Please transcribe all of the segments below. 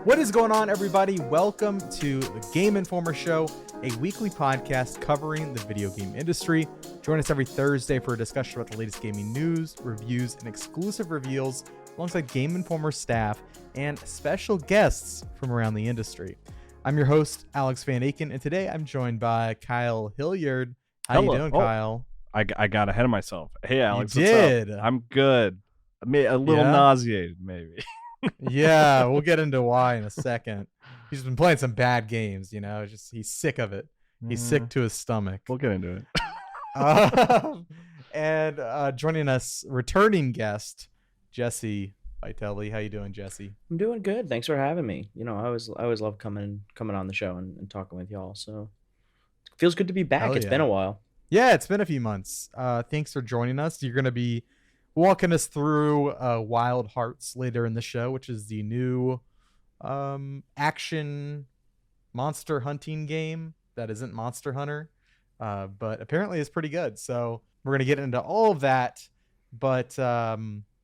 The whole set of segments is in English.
What is going on, everybody? Welcome to the Game Informer Show, a weekly podcast covering the video game industry. Join us every Thursday for a discussion about the latest gaming news, reviews, and exclusive reveals alongside Game Informer staff and special guests from around the industry. I'm your host, Alex Van Aken, and today I'm joined by Kyle Hilliard. How you doing, Kyle? I got ahead of myself. Hey, Alex, you what's did. up? I'm good. A little nauseated, maybe. Yeah, we'll get into why in a second. He's been playing some bad games, he's sick of it. He's sick to his stomach. We'll get into it. And joining us, returning guest, Jesse Vitelli. How you doing, Jesse? I'm doing good. Thanks for having me. I always love coming on the show and talking with y'all. So it feels good to be back. It's been a while. Yeah, it's been a few months. Thanks for joining us. You're going to be walking us through Wild Hearts later in the show, which is the new action monster hunting game that isn't Monster Hunter, but apparently is pretty good. So we're going to get into all of that. But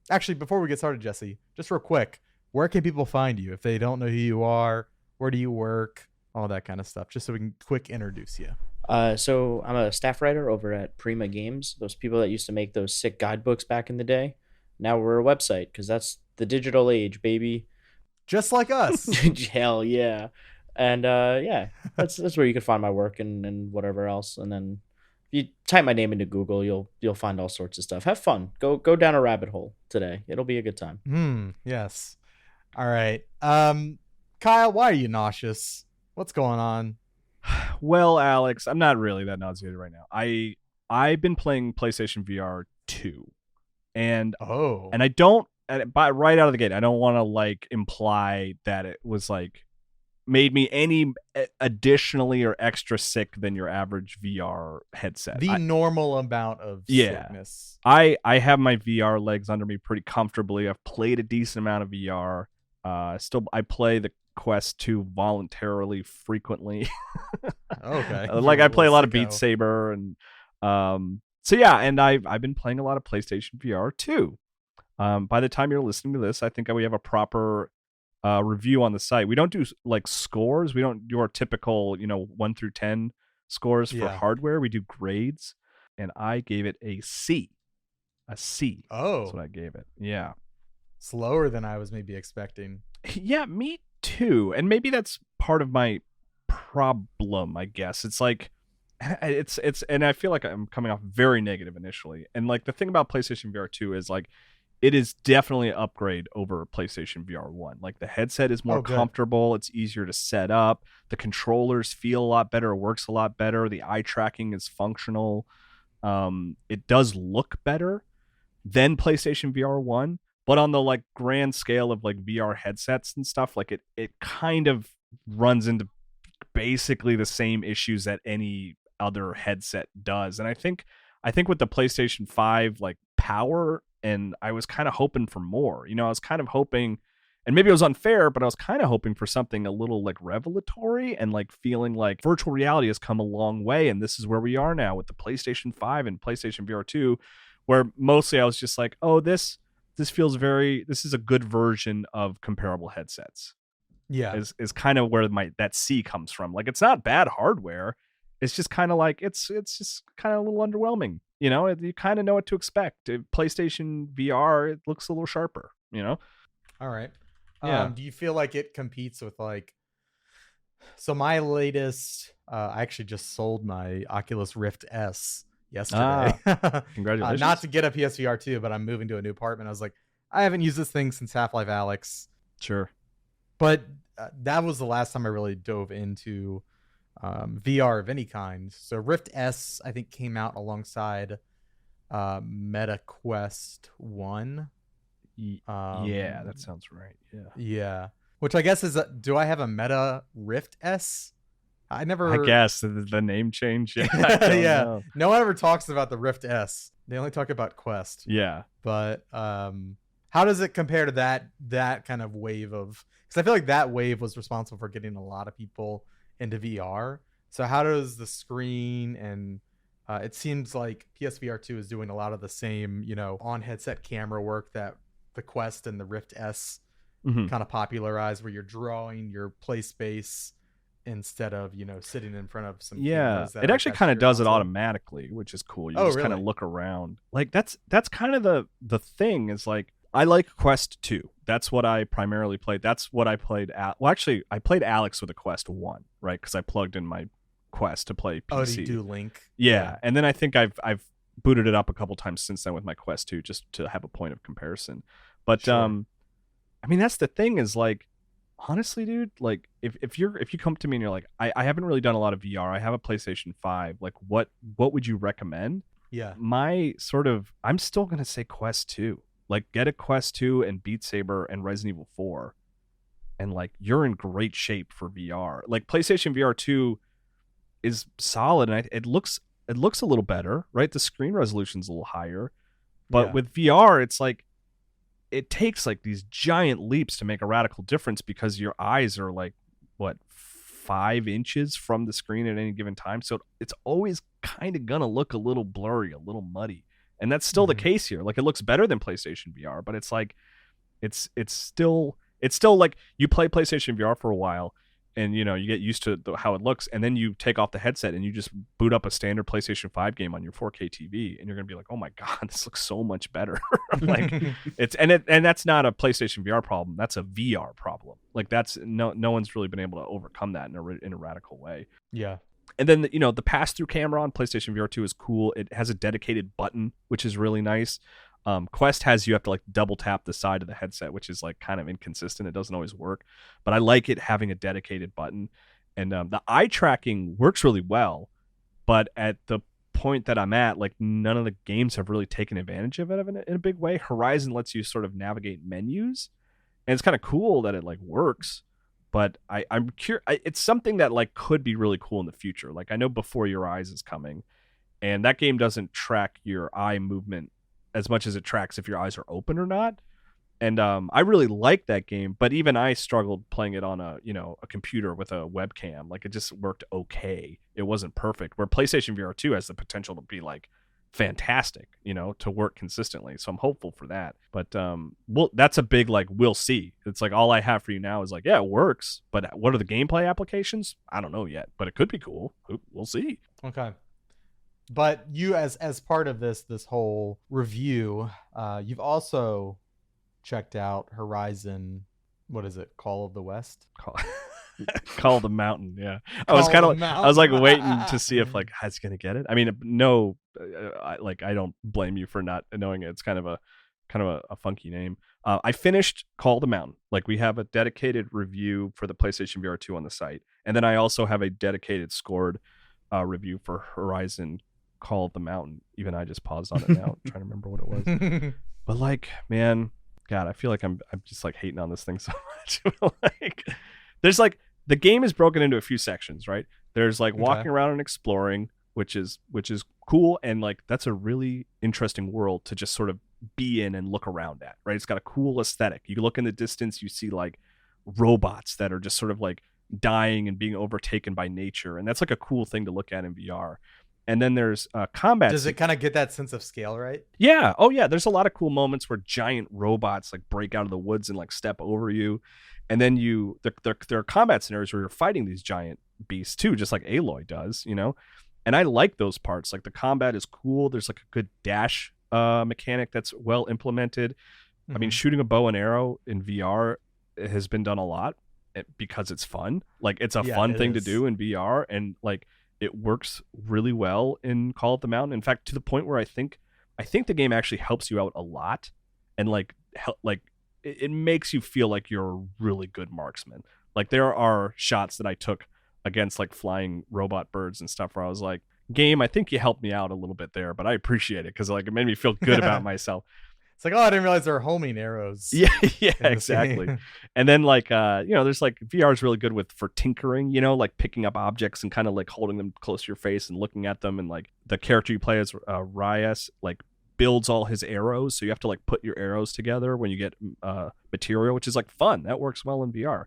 actually, before we get started, Jesse, just real quick, where can people find you if they don't know who you are? Where do you work? All that kind of stuff, just so we can quick introduce you. So I'm a staff writer over at Prima Games. Those people that used to make those sick guidebooks back in the day. Now we're a website because that's the digital age, baby. Just like us. Hell yeah. And that's where you can find my work and whatever else. And then if you type my name into Google, you'll find all sorts of stuff. Have fun. Go down a rabbit hole today. It'll be a good time. Yes. All right. Kyle, why are you nauseous? What's going on? Well, Alex, I'm not really that nauseated right now. I've been playing PlayStation VR 2, and I don't. But right out of the gate, I don't want to imply that it was made me any additionally or extra sick than your average VR headset. The normal amount of sickness. I have my VR legs under me pretty comfortably. I've played a decent amount of VR. I play the Quest 2 voluntarily frequently. Okay. I play a lot of Beat Saber and and I've been playing a lot of PlayStation VR 2. By the time you're listening to this, I think we have a proper review on the site. We don't do scores. We don't do our typical 1 through 10 scores for hardware. We do grades, and I gave it a C. A C. Oh, that's what I gave it. Yeah. It's lower than I was maybe expecting. Yeah, me too. And maybe that's part of my problem, I guess. It's and I feel like I'm coming off very negative initially. And the thing about PlayStation VR 2 is it is definitely an upgrade over PlayStation VR 1. The headset is more comfortable, it's easier to set up, the controllers feel a lot better, it works a lot better, the eye tracking is functional. It does look better than PlayStation VR 1. But on the grand scale of VR headsets and stuff, it kind of runs into basically the same issues that any other headset does. And I think with the PlayStation 5 power, and I was kind of hoping for more. I was kind of hoping, and maybe it was unfair, but I was kind of hoping for something a little revelatory and feeling virtual reality has come a long way, and this is where we are now with the PlayStation 5 and PlayStation VR 2, where mostly I was just this is a good version of comparable headsets. Yeah. Is kind of where that C comes from. It's not bad hardware. It's just kind of it's just kind of a little underwhelming. You kind of know what to expect. PlayStation VR, it looks a little sharper, All right. Yeah. Do you feel like it competes with so my latest, I actually just sold my Oculus Rift S yesterday. Congratulations. Not to get a PSVR 2, but I'm moving to a new apartment. I was I haven't used this thing since Half-Life Alyx. Sure. But that was the last time I really dove into VR of any kind. So Rift S, I think, came out alongside Meta Quest 1. Yeah, that sounds right. Yeah. Which I guess is, do I have a Meta Rift S? I guess the name change. Yeah. Yeah. Know. No one ever talks about the Rift S. They only talk about Quest. Yeah. But how does it compare to that kind of wave of, because I feel like that wave was responsible for getting a lot of people into VR. So how does the screen and it seems like PSVR 2 is doing a lot of the same, on headset camera work that the Quest and the Rift S Mhm. kind of popularized, where you're drawing your play space instead of, sitting in front of some Yeah, cameras that it are actually attached kind to of your does it console. automatically, which is cool. You Oh, just kind of really? look around. Like that's kind of the thing is like I like Quest 2. That's what I primarily played. That's what I played at. Well, actually, I played Alex with a Quest 1, right? Because I plugged in my Quest to play PC. Oh, do you do Link? Yeah, and then I think I've booted it up a couple times since then with my Quest 2 just to have a point of comparison. But Sure. I mean that's the thing is like honestly, dude, like if you come to me and you're like I haven't really done a lot of VR. I have a PlayStation 5. Like what would you recommend? Yeah. My sort of I'm still going to say Quest 2. Like get a Quest 2 and Beat Saber and Resident Evil 4 and like you're in great shape for VR. Like PlayStation VR 2 is solid and it looks a little better, right? The screen resolution's a little higher. But Yeah. with VR, it's like it takes like these giant leaps to make a radical difference because your eyes are like what 5 inches from the screen at any given time. So it's always kind of gonna look a little blurry, a little muddy. And that's still the Mhm. case here. Like it looks better than PlayStation VR, but it's like it's still like you play PlayStation VR for a while and you get used to how it looks and then you take off the headset and you just boot up a standard PlayStation 5 game on your 4K TV and you're going to be like, "Oh my god, this looks so much better." Like it's and that's not a PlayStation VR problem, that's a VR problem. Like that's no one's really been able to overcome that in a radical way. Yeah. And then the pass-through camera on PlayStation VR 2 is cool. It has a dedicated button, which is really nice. Quest has you have to like double tap the side of the headset, which is like kind of inconsistent. It doesn't always work, but I like it having a dedicated button. And the eye tracking works really well, but at the point that I'm at, like none of the games have really taken advantage of it in a big way. Horizon lets you sort of navigate menus, and it's kind of cool that it like works. But I'm curious. It's something that like could be really cool in the future. Like I know Before Your Eyes is coming, and that game doesn't track your eye movement as much as it tracks if your eyes are open or not. And I really like that game, but even I struggled playing it on a computer with a webcam. Like it just worked okay. It wasn't perfect. Where PlayStation VR 2 has the potential to be like fantastic, to work consistently. So I'm hopeful for that. But well, that's a big like we'll see. It's like all I have for you now is like, yeah, it works, but what are the gameplay applications? I don't know yet, but it could be cool. We'll see. Okay. But you, as part of this whole review, you've also checked out Horizon. What is it? Call of the West. Call the Mountain. Yeah, I Call was kind of of the I was like Mountain. waiting to see if like Has gonna get it. I mean, no, I don't blame you for not knowing it. It's kind of a funky name. I finished Call the Mountain. Like we have a dedicated review for the PlayStation VR 2 on the site, and then I also have a dedicated scored review for Horizon Call of the Mountain. Even I just paused on it now, trying to remember what it was. But like, man, God, I feel like I'm just like hating on this thing so much. Like, there's like the game is broken into a few sections, right? There's like walking around and exploring, which is cool, and like that's a really interesting world to just sort of be in and look around at, right? It's got a cool aesthetic. You look in the distance, you see like robots that are just sort of like dying and being overtaken by nature, and that's like a cool thing to look at in VR. And then there's combat. Does it kind of get that sense of scale, right? Yeah. Oh, yeah. There's a lot of cool moments where giant robots like break out of the woods and like step over you. And then there are combat scenarios where you're fighting these giant beasts too, just like Aloy does, And I like those parts. Like the combat is cool. There's like a good dash mechanic that's well implemented. Mm-hmm. I mean, shooting a bow and arrow in VR has been done a lot because it's fun. Like it's a fun thing to do in VR, and like it works really well in Call of the Mountain. In fact, to the point where I think the game actually helps you out a lot, and like it makes you feel like you're a really good marksman. Like there are shots that I took against like flying robot birds and stuff where I was like, game, I think you helped me out a little bit there, but I appreciate it because like it made me feel good about myself. It's like, oh, I didn't realize there were homing arrows. Yeah, exactly. And then like there's like VR is really good for tinkering, like picking up objects and kind of like holding them close to your face and looking at them. And like the character you play as Ryas like builds all his arrows, so you have to like put your arrows together when you get material, which is like fun. That works well in VR,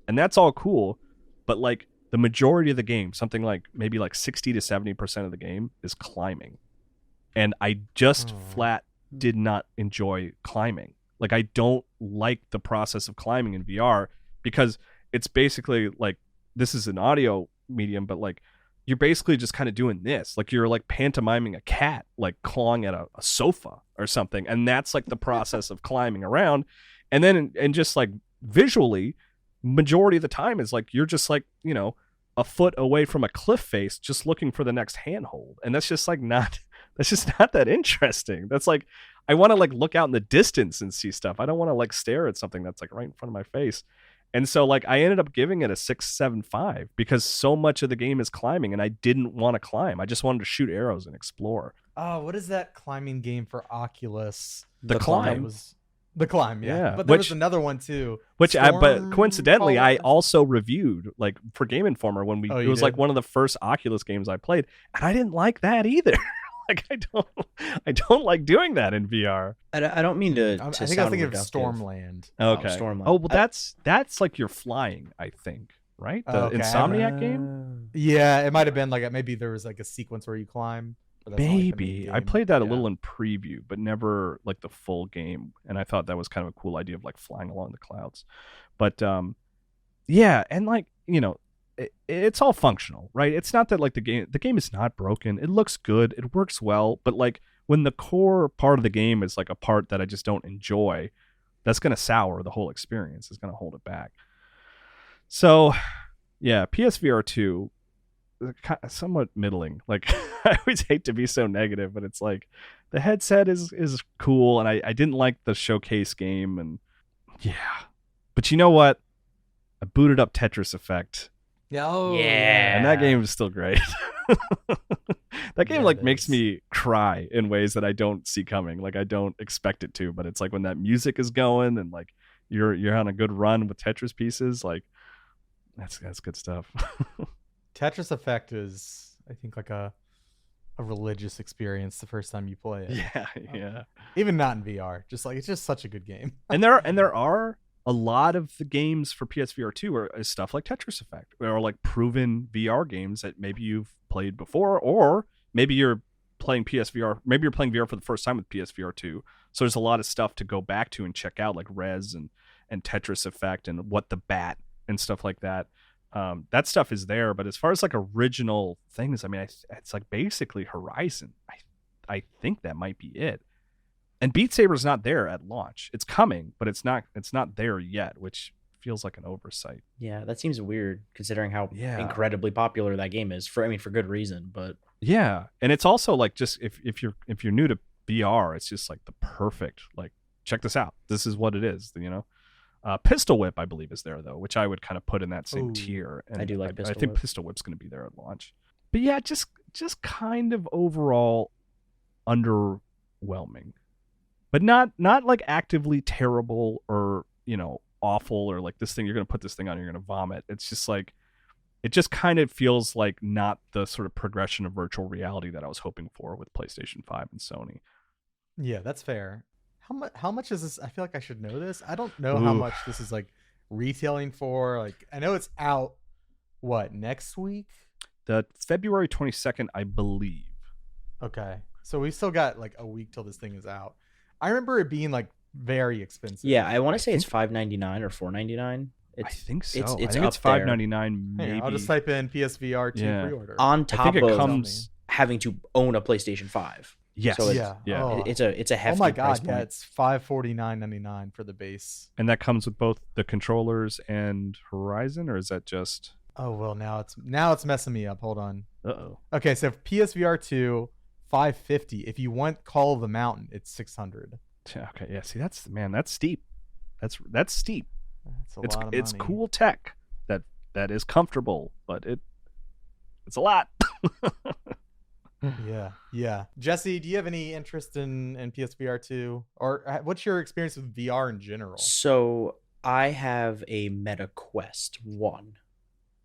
and that's all cool. But like the majority of the game, something like maybe like 60 to 70% of the game is climbing, and I just flat did not enjoy climbing. Like, I don't like the process of climbing in VR because it's basically like, this is an audio medium, but like you're basically just kind of doing this. Like you're like pantomiming a cat, like clawing at a sofa or something. And that's like the process of climbing around. And then, and just like visually, majority of the time is like, you're just like, you know, a foot away from a cliff face, just looking for the next handhold. And that's just like that's just not that interesting. That's like, I want to like look out in the distance and see stuff. I don't want to like stare at something that's like right in front of my face. And so like I ended up giving it a 6.75 because so much of the game is climbing and I didn't want to climb. I just wanted to shoot arrows and explore. Oh, what is that climbing game for Oculus? The Climb. Was The Climb, yeah. Yeah. But there was another one too. But coincidentally, I Fallout? also reviewed like for Game Informer when Oh, it you was did? like one of the first Oculus games I played, and I didn't like that either. Like I don't like doing that in VR. I don't mean to. I think I was sound thinking of reductive. Stormland. Okay. Stormland. Oh, well, that's like you're flying, I think, right? The Okay. Insomniac game. Yeah, it might have been like maybe there was like a sequence where you climb. but that's not, like, the main Maybe I game. played that a Yeah. little in preview, but never like the full game, and I thought that was kind of a cool idea of like flying along the clouds. But yeah, and like, you know, it's all functional, right? It's not that like the game is not broken. It looks good, it works well, but like when the core part of the game is like a part that I just don't enjoy, that's gonna sour the whole experience. It's gonna hold it back. So yeah, PSVR 2, somewhat middling. Like I always hate to be so negative, but it's like the headset is cool, and I didn't like the showcase game, and yeah. But you know what? I booted up Tetris Effect, Yeah. Oh, Yeah. and that game is still great. That game Yeah, like it makes is. me cry in ways that I don't see coming. Like I don't expect it to, but it's like when that music is going and like you're on a good run with Tetris pieces, like that's good stuff. Tetris Effect is, I think, like a religious experience the first time you play it. Yeah. Even not in VR. Just like it's just such a good game. And there are a lot of the games for PSVR 2 is stuff like Tetris Effect, or like proven VR games that maybe you've played before, or maybe you're playing PSVR. Maybe you're playing VR for the first time with PSVR 2. So there's a lot of stuff to go back to and check out, like Rez and Tetris Effect and What the Bat and stuff like that. That stuff is there, but as far as like original things, I mean, it's like basically Horizon. I think that might be it. And Beat Saber's not there at launch. It's coming, but it's not there yet, which feels like an oversight. Yeah, that seems weird considering how Yeah. incredibly popular that game is. For good reason, but Yeah, and it's also like just if you're new to VR, it's just like the perfect like check this out. This is what it is, you know. Pistol Whip, I believe, is there though, which I would kind of put in that same Ooh. tier. And I do like I Pistol think Whip. Pistol Whip's going to be there at launch. But yeah, just kind of overall underwhelming, but not like actively terrible or, you know, awful, or like this thing, you're going to put this thing on, you're going to vomit. It's just like, it just kind of feels like not the sort of progression of virtual reality that I was hoping for with PlayStation 5 and Sony. Yeah, that's fair. How much is this? I feel like I should know this. I don't know how Ooh. much this is like retailing for. Like I know it's out next week? The February 22nd, I believe. Okay. So we still got like a week till this thing is out. I remember it being like very expensive. yeah, I want to say it's think- $5.99 or $4.99. I think so. It's I think up it's $5.99 Hang maybe. on, I'll just type in PSVR 2 Yeah. pre-order. on I top think it of comes. having to own a PlayStation 5. Yes. So yeah. yeah. Oh. It's a hefty Oh my price god, point. yeah, it's $549.99 for the base. And that comes with both the controllers and Horizon, or is that just? Oh well, now it's messing me up. Hold on. Uh-oh. Okay, so PSVR 2 $550. If you want Call of the Mountain, it's $600. Okay, yeah. See, that's steep. That's steep. That's a It's lot of it's money. cool tech that is comfortable, but it's a lot. Yeah. Jesse, do you have any interest in PSVR 2? Or what's your experience with VR in general? So I have a Meta Quest 1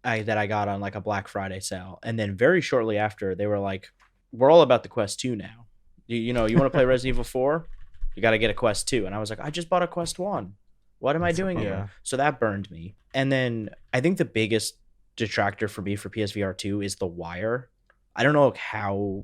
that I got on like a Black Friday sale. And then very shortly after, they were like, we're all about the Quest 2 now. You want to play Resident Evil 4? You got to get a Quest 2. And I was like, I just bought a Quest 1. What am I doing yeah. here? So that burned me. And then I think the biggest detractor for me for PSVR 2 is the wire. I don't know how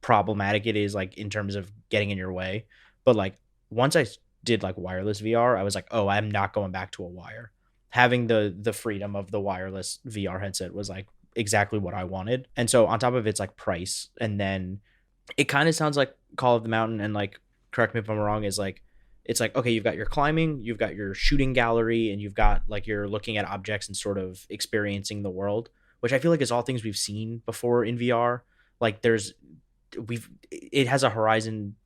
problematic it is like in terms of getting in your way, but like once I did like wireless VR, I was like, oh, I'm not going back to a wire. Having the freedom of the wireless VR headset was like exactly what I wanted. And so on top of it's like price, and then it kind of sounds like Call of the Mountain, and like, correct me if I'm wrong, is like, it's like, okay, you've got your climbing, you've got your shooting gallery, and you've got like, you're looking at objects and sort of experiencing the world, which I feel like is all things we've seen before in VR. Like it has a Horizon,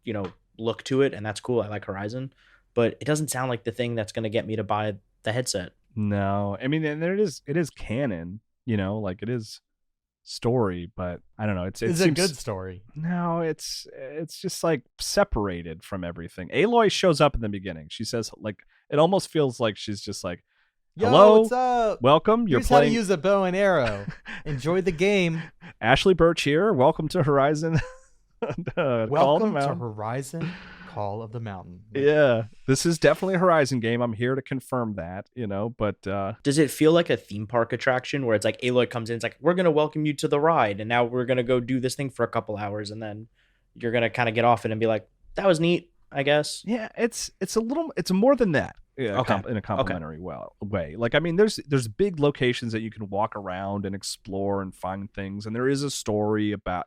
look to it, and that's cool. I like Horizon, but it doesn't sound like the thing that's going to get me to buy the headset. No, I mean, and it is canon, like it is story, but I don't know. It's a good story. No, it's just like separated from everything. Aloy shows up in the beginning. She says, like, it almost feels like she's just like, hello, yo, what's up? Welcome. Here's how to use a bow and arrow. Enjoy the game. Ashley Birch here. Welcome to Horizon. Welcome to Horizon Call of the Mountain. Yeah, this is definitely a Horizon game. I'm here to confirm that, but does it feel like a theme park attraction where it's like Aloy comes in, it's like, we're going to welcome you to the ride, and now we're going to go do this thing for a couple hours, and then you're going to kind of get off it and be like, that was neat, I guess? Yeah, it's more than that. Yeah, okay. In a complimentary way. Like, I mean, there's big locations that you can walk around and explore and find things, and there is a story about,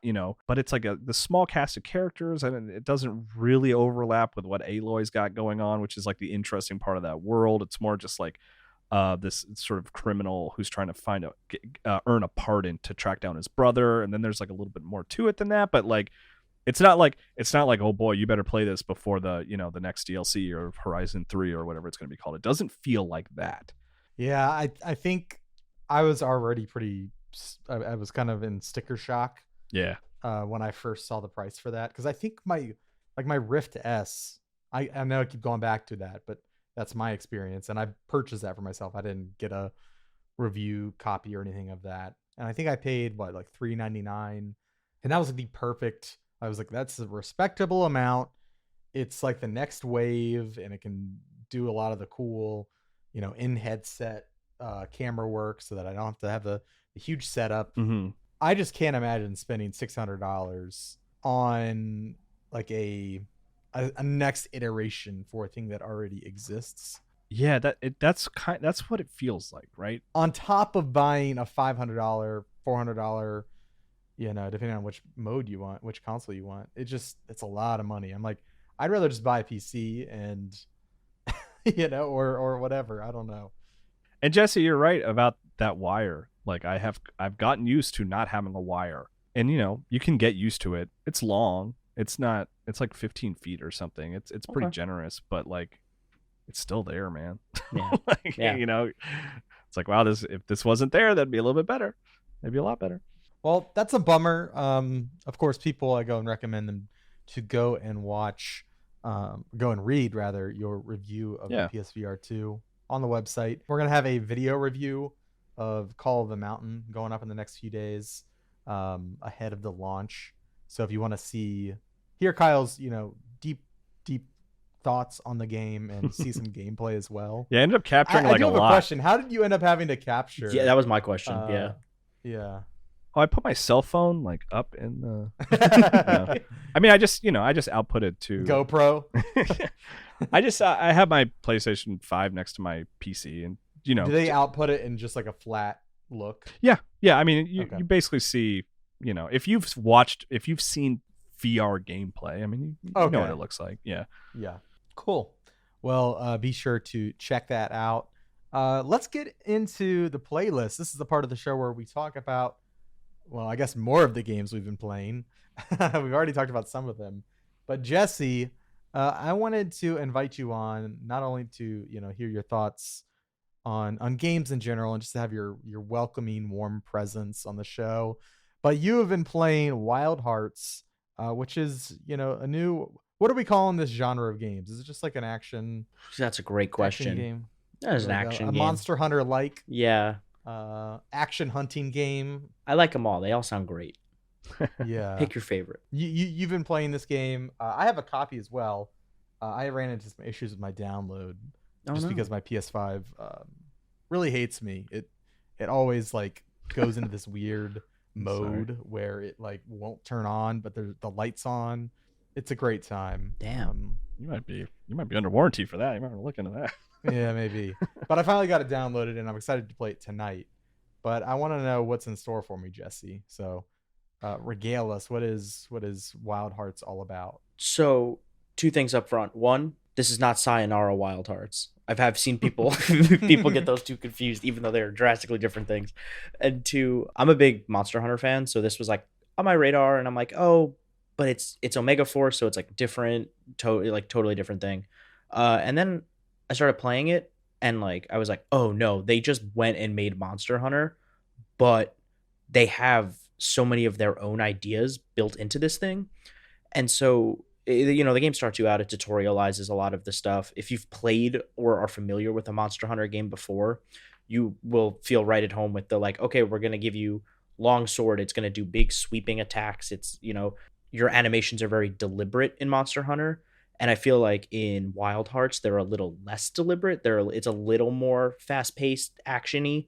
but it's like the small cast of characters, and it doesn't really overlap with what Aloy's got going on, which is like the interesting part of that world. It's more just like this sort of criminal who's trying to earn a pardon to track down his brother, and then there's like a little bit more to it than that, but like, It's not like, oh boy, you better play this before the next DLC or Horizon 3 or whatever it's going to be called. It doesn't feel like that. Yeah, I think I was already I was kind of in sticker shock. Yeah. When I first saw the price for that, because I think my Rift S, I know I keep going back to that, but that's my experience, and I purchased that for myself. I didn't get a review copy or anything of that, and I think I paid like $3.99, and that was the perfect. I was like, that's a respectable amount. It's like the next wave, and it can do a lot of the cool, in headset camera work, so that I don't have to have the huge setup. Mm-hmm. I just can't imagine spending $600 on like a next iteration for a thing that already exists. Yeah, that's what it feels like, right? On top of buying a $500, $400, depending on which mode you want, which console you want, it's a lot of money. I'm like, I'd rather just buy a PC and, or whatever. I don't know. And Jesse, you're right about that wire. Like, I've gotten used to not having a wire, and you can get used to it. It's long. It's like 15 feet or something. It's pretty generous, but like, it's still there, man. Yeah. It's like, wow, if this wasn't there, that'd be a little bit better. It'd be a lot better. Well, that's a bummer. Of course, I go and recommend them to go and read rather your review of the PSVR 2 on the website. We're going to have a video review of Call of the Mountain going up in the next few days, ahead of the launch. So if you want to hear Kyle's, deep thoughts on the game and see some gameplay as well. Yeah, I ended up capturing I do a have lot. A question. How did you end up having to capture? Yeah, that was my question. Yeah. Oh, I put my cell phone like up in the. I mean, I just outputted to GoPro. I have my PlayStation 5 next to my PC, and do they output it in just like a flat look? Yeah. I mean, you basically see, if you've seen VR gameplay, I mean, you know what it looks like. Yeah. Cool. Well, be sure to check that out. Let's get into the playlist. This is the part of the show where we talk about, well, I guess more of the games we've been playing. We've already talked about some of them, but Jesse, I wanted to invite you on, not only to hear your thoughts on games in general, and just to have your welcoming, warm presence on the show, but you have been playing Wild Hearts, which is a new. What are we calling this genre of games? Is it just like an action? That's a great question. Game? That is an action game. A Monster Hunter like. Yeah. Action hunting game. I like them all. They all sound great. Yeah. Pick your favorite. You've been playing this game. I have a copy as well. I ran into some issues with my download because my PS5 really hates me. It always like goes into this weird mode where it like won't turn on, but the light's on. It's a great time. Damn. You might be under warranty for that. You might want to look into that. Yeah, maybe. But I finally got it downloaded, and I'm excited to play it tonight. But I want to know what's in store for me, Jesse. So regale us. What is Wild Hearts all about? So, two things up front. One, this is not Sayonara Wild Hearts. I've seen people get those two confused, even though they're drastically different things. And two, I'm a big Monster Hunter fan, so this was like on my radar, and I'm like, oh, but it's Omega Force, so it's like different, totally different thing. And then I started playing it, and like I was like, oh no, they just went and made Monster Hunter, but they have so many of their own ideas built into this thing. And so, the game starts you out, it tutorializes a lot of the stuff. If you've played or are familiar with a Monster Hunter game before, you will feel right at home with the like, okay, we're going to give you long sword, it's going to do big sweeping attacks. It's, your animations are very deliberate in Monster Hunter. And I feel like in Wild Hearts, they're a little less deliberate. It's a little more fast-paced, action-y,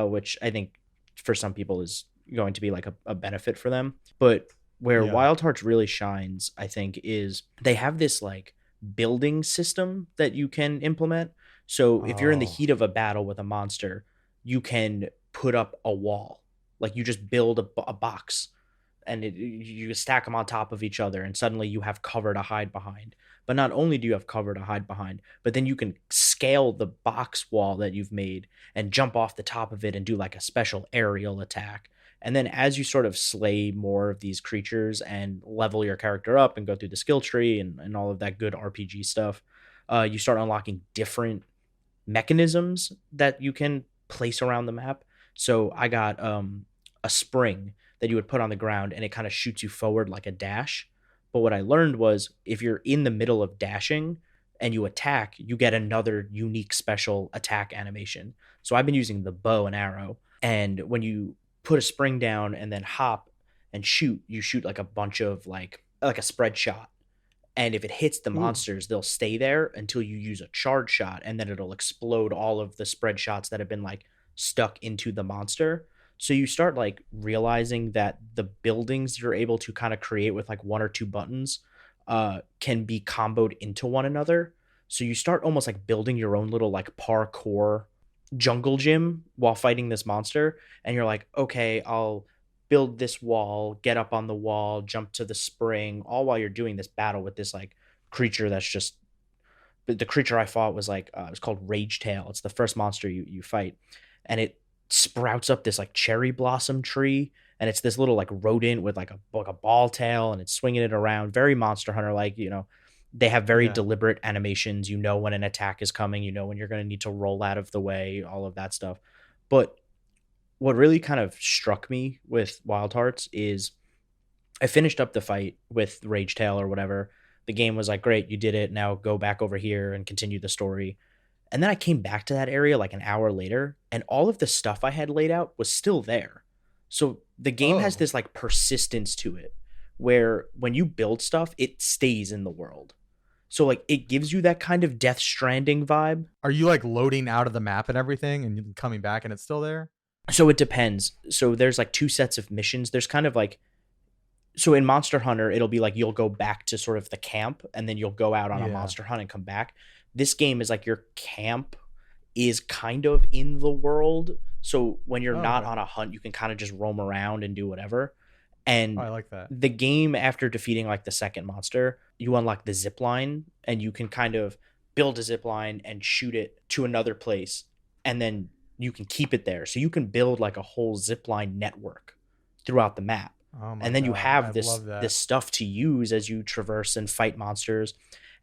which I think for some people is going to be like a benefit for them. But where Wild Hearts really shines, I think, is they have this like building system that you can implement. So if you're in the heat of a battle with a monster, you can put up a wall. Like you just build a box, and you stack them on top of each other, and suddenly you have cover to hide behind. But not only do you have cover to hide behind, but then you can scale the box wall that you've made and jump off the top of it and do like a special aerial attack. And then as you sort of slay more of these creatures and level your character up and go through the skill tree and all of that good RPG stuff, you start unlocking different mechanisms that you can place around the map. So I got a spring that you would put on the ground, and it kind of shoots you forward like a dash. But what I learned was if you're in the middle of dashing and you attack, you get another unique special attack animation. So I've been using the bow and arrow, and when you put a spring down and then hop and shoot, you shoot like a bunch of like a spread shot. And if it hits the monsters, they'll stay there until you use a charge shot, and then it'll explode all of the spread shots that have been like stuck into the monster. So you start like realizing that the buildings you're able to kind of create with like one or two buttons can be comboed into one another. So you start almost like building your own little like parkour jungle gym while fighting this monster. And you're like, okay, I'll build this wall, get up on the wall, jump to the spring, all while you're doing this battle with this like creature that's just, the creature I fought was like, it was called Rage Tail. It's the first monster you fight. And it sprouts up this like cherry blossom tree, and it's this little like rodent with like a ball tail, and it's swinging it around, very Monster Hunter like. They have very deliberate animations. When an attack is coming, when you're going to need to roll out of the way, all of that stuff. But what really kind of struck me with Wild Hearts is I finished up the fight with Rage Tail or whatever. The game was like, great, you did it, now go back over here and continue the story. And then I came back to that area like an hour later, and all of the stuff I had laid out was still there. So the game has this like persistence to it, where when you build stuff, it stays in the world. So like it gives you that kind of Death Stranding vibe. Are you like loading out of the map and everything and coming back and it's still there? So it depends. So there's like two sets of missions. There's kind of like, so in Monster Hunter, it'll be like you'll go back to sort of the camp, and then you'll go out on a monster hunt and come back. This game is like your camp is kind of in the world. So when you're not on a hunt, you can kind of just roam around and do whatever. And I like that. The game, after defeating like the second monster, you unlock the zip line, and you can kind of build a zip line and shoot it to another place. And then you can keep it there. So you can build like a whole zip line network throughout the map. And then you have this stuff to use as you traverse and fight monsters.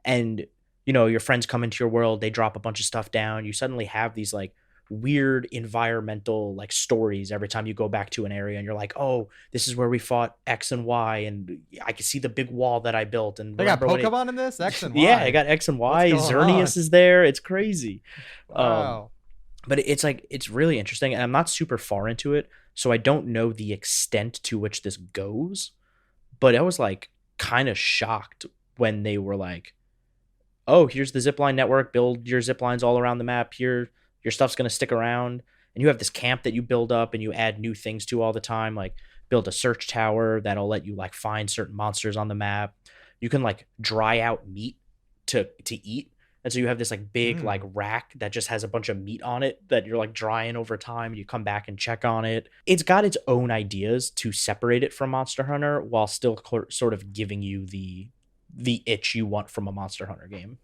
And your friends come into your world, they drop a bunch of stuff down. You suddenly have these like weird environmental like stories every time you go back to an area, and you're like, oh, this is where we fought X and Y, and I can see the big wall that I built. And they got Pokemon in this? X and Y. Yeah, I got X and Y. Xerneas is there. It's crazy. Wow. But it's really interesting, and I'm not super far into it, so I don't know the extent to which this goes. But I was like kind of shocked when they were like, oh, here's the zipline network, build your ziplines all around the map. Here, your stuff's going to stick around. And you have this camp that you build up and you add new things to all the time, like build a search tower that'll let you like find certain monsters on the map. you can like dry out meat to eat. And so you have this like big like rack that just has a bunch of meat on it that you're like drying over time. You come back and check on it. It's got its own ideas to separate it from Monster Hunter while still sort of giving you the itch you want from a Monster Hunter game.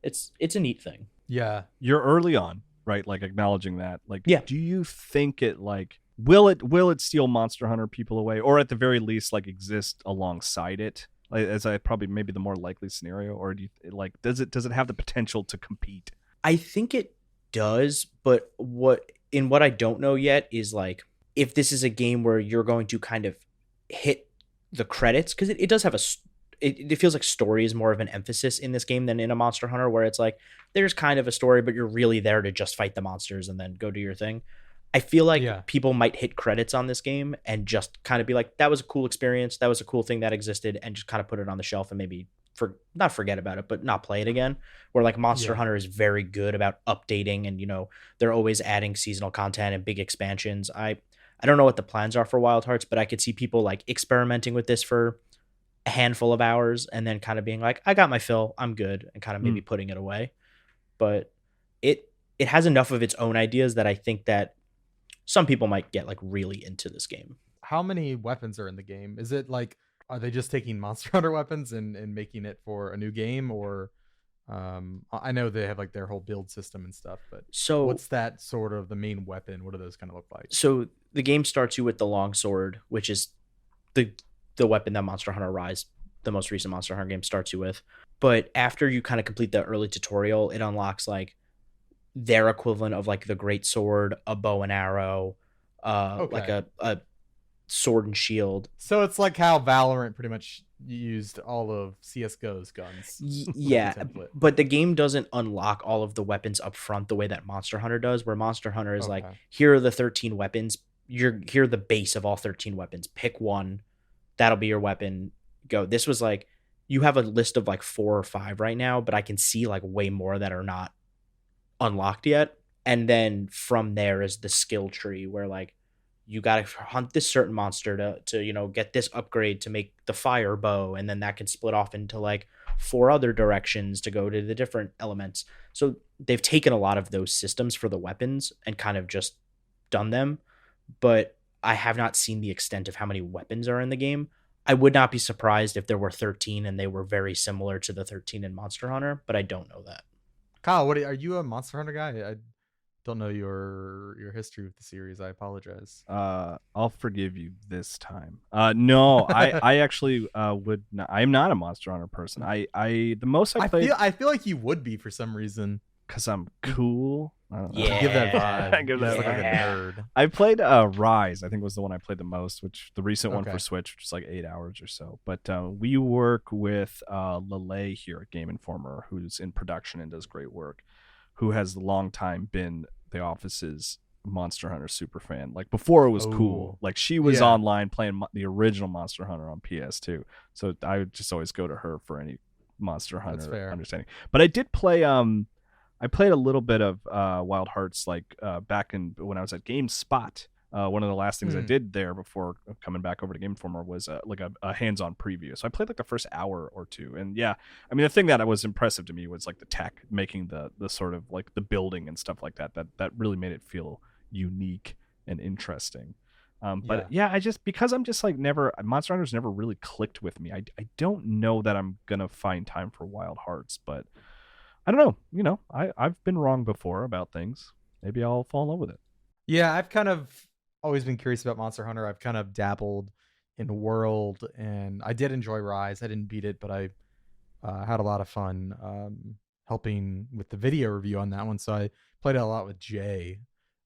It's a neat thing. Yeah. You're early on, right? Like acknowledging that. Like, yeah. Do you think it like will it steal Monster Hunter people away, or at the very least like exist alongside it? Like, as I probably maybe the more likely scenario, or do you like does it have the potential to compete? I think it does, but what I don't know yet is like if this is a game where you're going to kind of hit the credits, because it does have it feels like story is more of an emphasis in this game than in a Monster Hunter, where it's like there's kind of a story, but you're really there to just fight the monsters and then go do your thing. I feel like people might hit credits on this game and just kind of be like, that was a cool experience. That was a cool thing that existed, and just kind of put it on the shelf and maybe not forget about it, but not play it again. Where like Monster Hunter is very good about updating, and, you know, they're always adding seasonal content and big expansions. I don't know what the plans are for Wild Hearts, but I could see people like experimenting with this for a handful of hours and then kind of being like, I got my fill, I'm good, and kind of maybe putting it away. But it has enough of its own ideas that I think that some people might get like really into this game. How many weapons are in the game? Is it like, are they just taking Monster Hunter weapons and making it for a new game? Or I know they have like their whole build system and stuff, but so what's that sort of the main weapon? What do those kind of look like? So the game starts you with the longsword, which is the weapon that Monster Hunter Rise, the most recent Monster Hunter game, starts you with. But after you kind of complete the early tutorial, it unlocks like their equivalent of like the great sword, a bow and arrow, like a sword and shield. So it's like how Valorant pretty much used all of CSGO's guns. Yeah, but the game doesn't unlock all of the weapons up front the way that Monster Hunter does, where Monster Hunter is like, here are the 13 weapons. Here are the base of all 13 weapons. Pick one. That'll be your weapon. Go. This was like, you have a list of like 4 or 5 right now, but I can see like way more that are not unlocked yet. And then from there is the skill tree, where like you got to hunt this certain monster to you know, get this upgrade to make the fire bow, and then that can split off into like 4 other directions to go to the different elements. So they've taken a lot of those systems for the weapons and kind of just done them, but I have not seen the extent of how many weapons are in the game. I would not be surprised if there were 13 and they were very similar to the 13 in Monster Hunter, but I don't know that. Kyle, are you a Monster Hunter guy? I don't know your history with the series. I apologize. I'll forgive you this time. No, I actually would not. I'm not a Monster Hunter person. I the most I played. I feel like you would be for some reason. Because I'm cool. I don't know. Yeah, give that vibe. I give that like a nerd. I played Rise. I think was the one I played the most, which the recent one for Switch, which is like 8 hours or so. But we work with Lele here at Game Informer, who's in production and does great work, who has a long time been the office's Monster Hunter super fan. Like before it was cool. Like she was online playing the original Monster Hunter on PS2. So I would just always go to her for any Monster Hunter understanding. But I did play I played a little bit of Wild Hearts like back in when I was at GameSpot. One of the last things I did there before coming back over to Game Informer was like a hands-on preview. So I played like the first hour or two, and yeah, I mean the thing that was impressive to me was like the tech, making the sort of like the building and stuff like that. That really made it feel unique and interesting. But yeah, I just because I'm just like Monster Hunter's never really clicked with me. I don't know that I'm gonna find time for Wild Hearts, but I don't know. You know, I've been wrong before about things. Maybe I'll fall in love with it. Yeah, I've kind of always been curious about Monster Hunter. I've kind of dabbled in World, and I did enjoy Rise. I didn't beat it, but I had a lot of fun helping with the video review on that one. So I played it a lot with Jay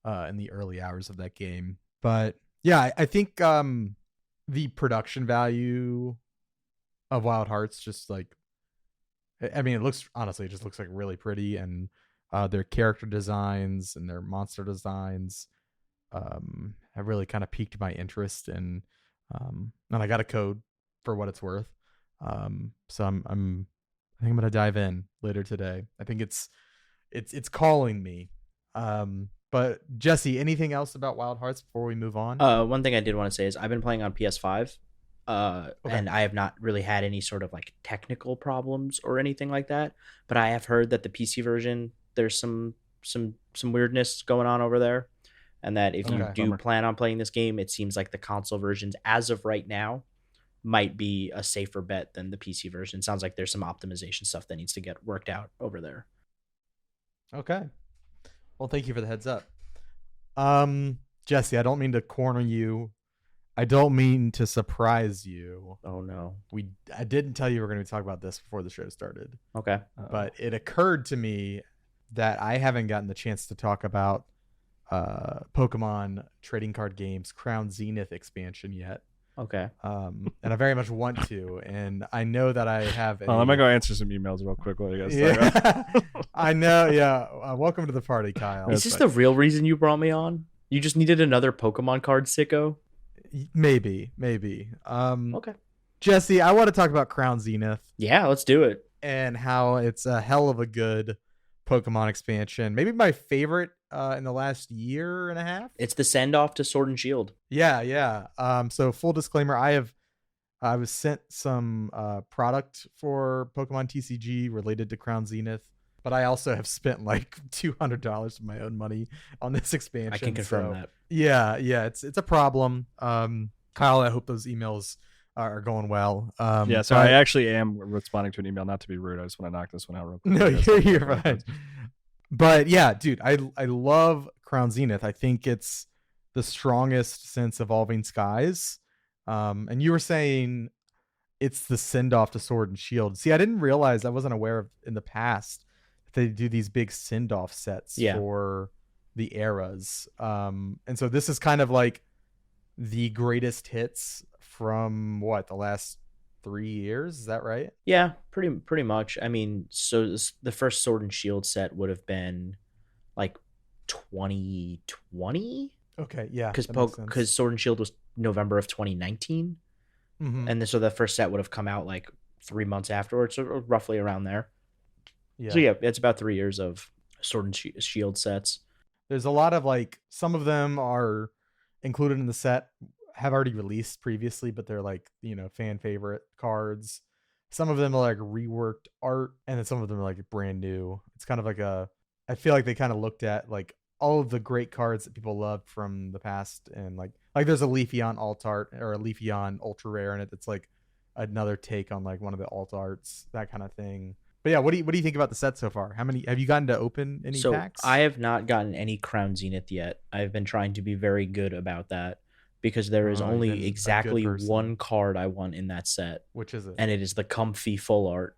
in the early hours of that game. But yeah, I think the production value of Wild Hearts just like, I mean, it just looks like really pretty, and their character designs and their monster designs have really kind of piqued my interest, and I got a code for what it's worth. So I think I'm gonna dive in later today. I think it's calling me. But Jesse, anything else about Wild Hearts before we move on? One thing I did want to say is I've been playing on PS5, and I have not really had any sort of like technical problems or anything like that. But I have heard that the PC version, there's some weirdness going on over there, and that if you do plan on playing this game, it seems like the console versions, as of right now, might be a safer bet than the PC version. Sounds like there's some optimization stuff that needs to get worked out over there. Okay. Well, thank you for the heads up. Jesse, I don't mean to corner you. I don't mean to surprise you. Oh no. I didn't tell you we were going to talk about this before the show started. Okay. But it occurred to me that I haven't gotten the chance to talk about Pokemon trading card games Crown Zenith expansion yet. Okay. And I very much want to, and I know that I have. Let me go answer some emails real quick while you guys talk about. I know. Yeah. Welcome to the party, Kyle. Is this the real reason you brought me on? You just needed another Pokemon card, sicko? Maybe. Okay. Jesse, I want to talk about Crown Zenith. Yeah, let's do it. And how it's a hell of a good Pokemon expansion. Maybe my favorite in the last year and a half. It's the send off to Sword and Shield. Yeah. So full disclaimer, I was sent some product for Pokemon TCG related to Crown Zenith, but I also have spent like $200 of my own money on this expansion. I can confirm that. Yeah, it's a problem. Kyle, I hope those emails are going well. So I actually am responding to an email, not to be rude. I just want to knock this one out real quick. No, you're fine. But yeah, dude, I love Crown Zenith. I think it's the strongest since Evolving Skies. And you were saying it's the send off to Sword and Shield. See, I didn't realize, I wasn't aware of in the past that they do these big send off sets for the eras. And so this is kind of like the greatest hits from the last 3 years. Is that right? Yeah, pretty much. I mean, so the first Sword and Shield set would have been like 2020. Okay, yeah. Because Sword and Shield was November of 2019. Mm-hmm. And so the first set would have come out like 3 months afterwards, so roughly around there. Yeah. So yeah, it's about 3 years of Sword and Shield sets. There's a lot of like, some of them are included in the set, have already released previously, but they're like, fan favorite cards. Some of them are like reworked art, and then some of them are like brand new. It's kind of like I feel like they kind of looked at like all of the great cards that people loved from the past, and like there's a Leafeon alt art or a Leafeon ultra rare in it that's like another take on like one of the alt arts, that kind of thing. But yeah, what do you think about the set so far? How many have you gotten to open any packs? I have not gotten any Crown Zenith yet. I've been trying to be very good about that, because there is only exactly one card I want in that set. Which is it? And it is the Comfy full art,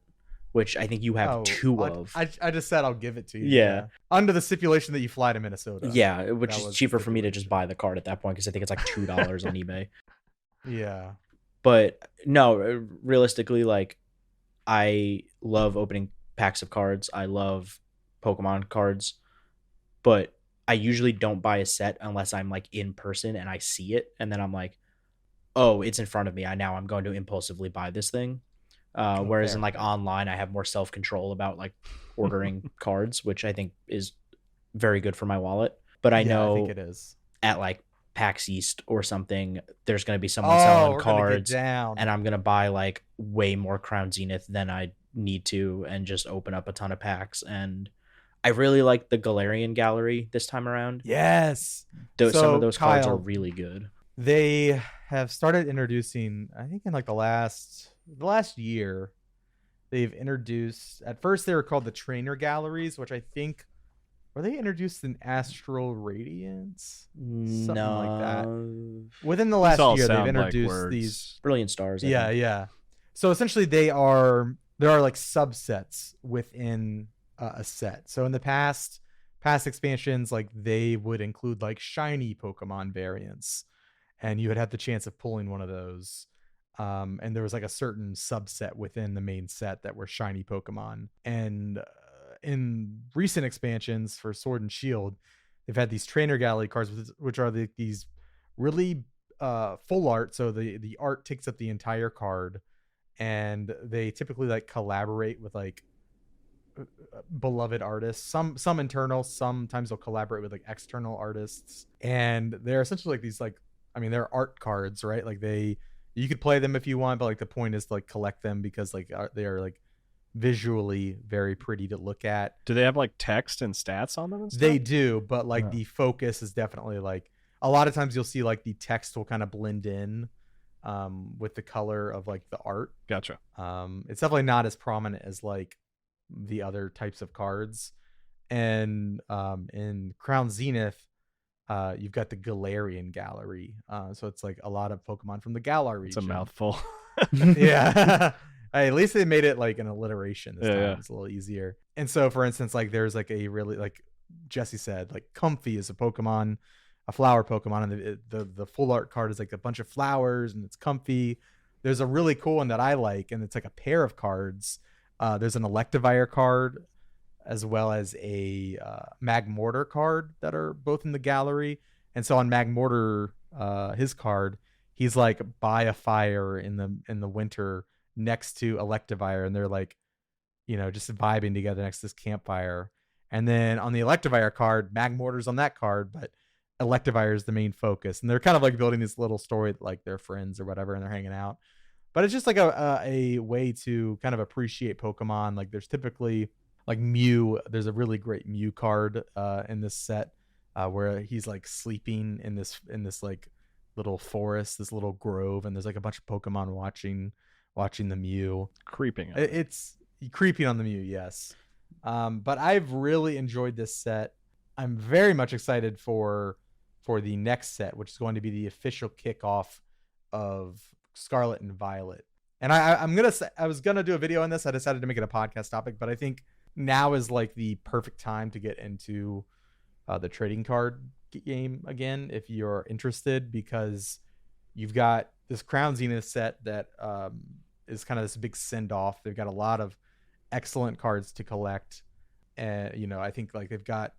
which I think you have two of. I just said I'll give it to you. Yeah. Under the stipulation that you fly to Minnesota. Yeah, which is cheaper for me to just buy the card at that point, because I think it's like $2 on eBay. Yeah. But no, realistically, like, I love opening packs of cards. I love Pokemon cards. But I usually don't buy a set unless I'm like in person and I see it, and then I'm like, oh, it's in front of me. I'm going to impulsively buy this thing. Whereas in like online, I have more self-control about like ordering cards, which I think is very good for my wallet. But I know I think it is. At like PAX East or something, there's going to be someone selling cards, and I'm going to buy like way more Crown Zenith than I need to, and just open up a ton of packs. And I really like the Galarian Gallery this time around. Yes. Some of those cards are really good. They have started introducing, I think in like the last year, they've introduced, at first they were called the Trainer Galleries, which I think, were they introduced in Astral Radiance? Something like that. Within the last year, they've introduced these Brilliant Stars. Yeah. So essentially there are like subsets within a set. So in the past expansions, like they would include like shiny Pokemon variants, and you would have the chance of pulling one of those. And there was like a certain subset within the main set that were shiny Pokemon. And in recent expansions for Sword and Shield, they've had these Trainer Gallery cards, which are these really full art. So the art takes up the entire card, and they typically like collaborate with like beloved artists, some internal, sometimes they'll collaborate with like external artists, and they're essentially like these like, I mean, they're art cards, right? Like they You could play them if you want, but like the point is to like collect them because like they are like visually very pretty to look at. Do they have like text and stats on them and stuff? They do, but like the focus is definitely like a lot of times you'll see like the text will kind of blend in with the color of like the art. Gotcha. It's definitely not as prominent as like the other types of cards. And in Crown Zenith, you've got the Galarian Gallery. So it's like a lot of Pokemon from the Galar region. It's a mouthful. Yeah. Hey, at least they made it like an alliteration this time. Yeah. It's a little easier. And so, for instance, like there's like a really, like Jesse said, like Comfy is a Pokemon, a flower Pokemon, and the full art card is like a bunch of flowers, and it's Comfy. There's a really cool one that I like, and it's like a pair of cards. There's an Electivire card, as well as a Magmortar card that are both in the gallery. And so on Magmortar, his card, he's like by a fire in the winter next to Electivire, and they're like, you know, just vibing together next to this campfire. And then on the Electivire card, Magmortar's on that card, but Electivire is the main focus, and they're kind of like building this little story like they're friends or whatever, and they're hanging out. But it's just like a way to kind of appreciate Pokemon. Like there's typically like Mew. There's a really great Mew card in this set where he's like sleeping in this like little forest, this little grove, and there's like a bunch of Pokemon watching the Mew. Creeping. It's creeping on the Mew, yes. But I've really enjoyed this set. I'm very much excited for the next set, which is going to be the official kickoff of Scarlet and Violet. And I was gonna do a video on this. I decided to make it a podcast topic, but I think now is like the perfect time to get into the trading card game again if you're interested, because you've got this Crown Zenith set that is kind of this big send off. They've got a lot of excellent cards to collect, and you know, I think like they've got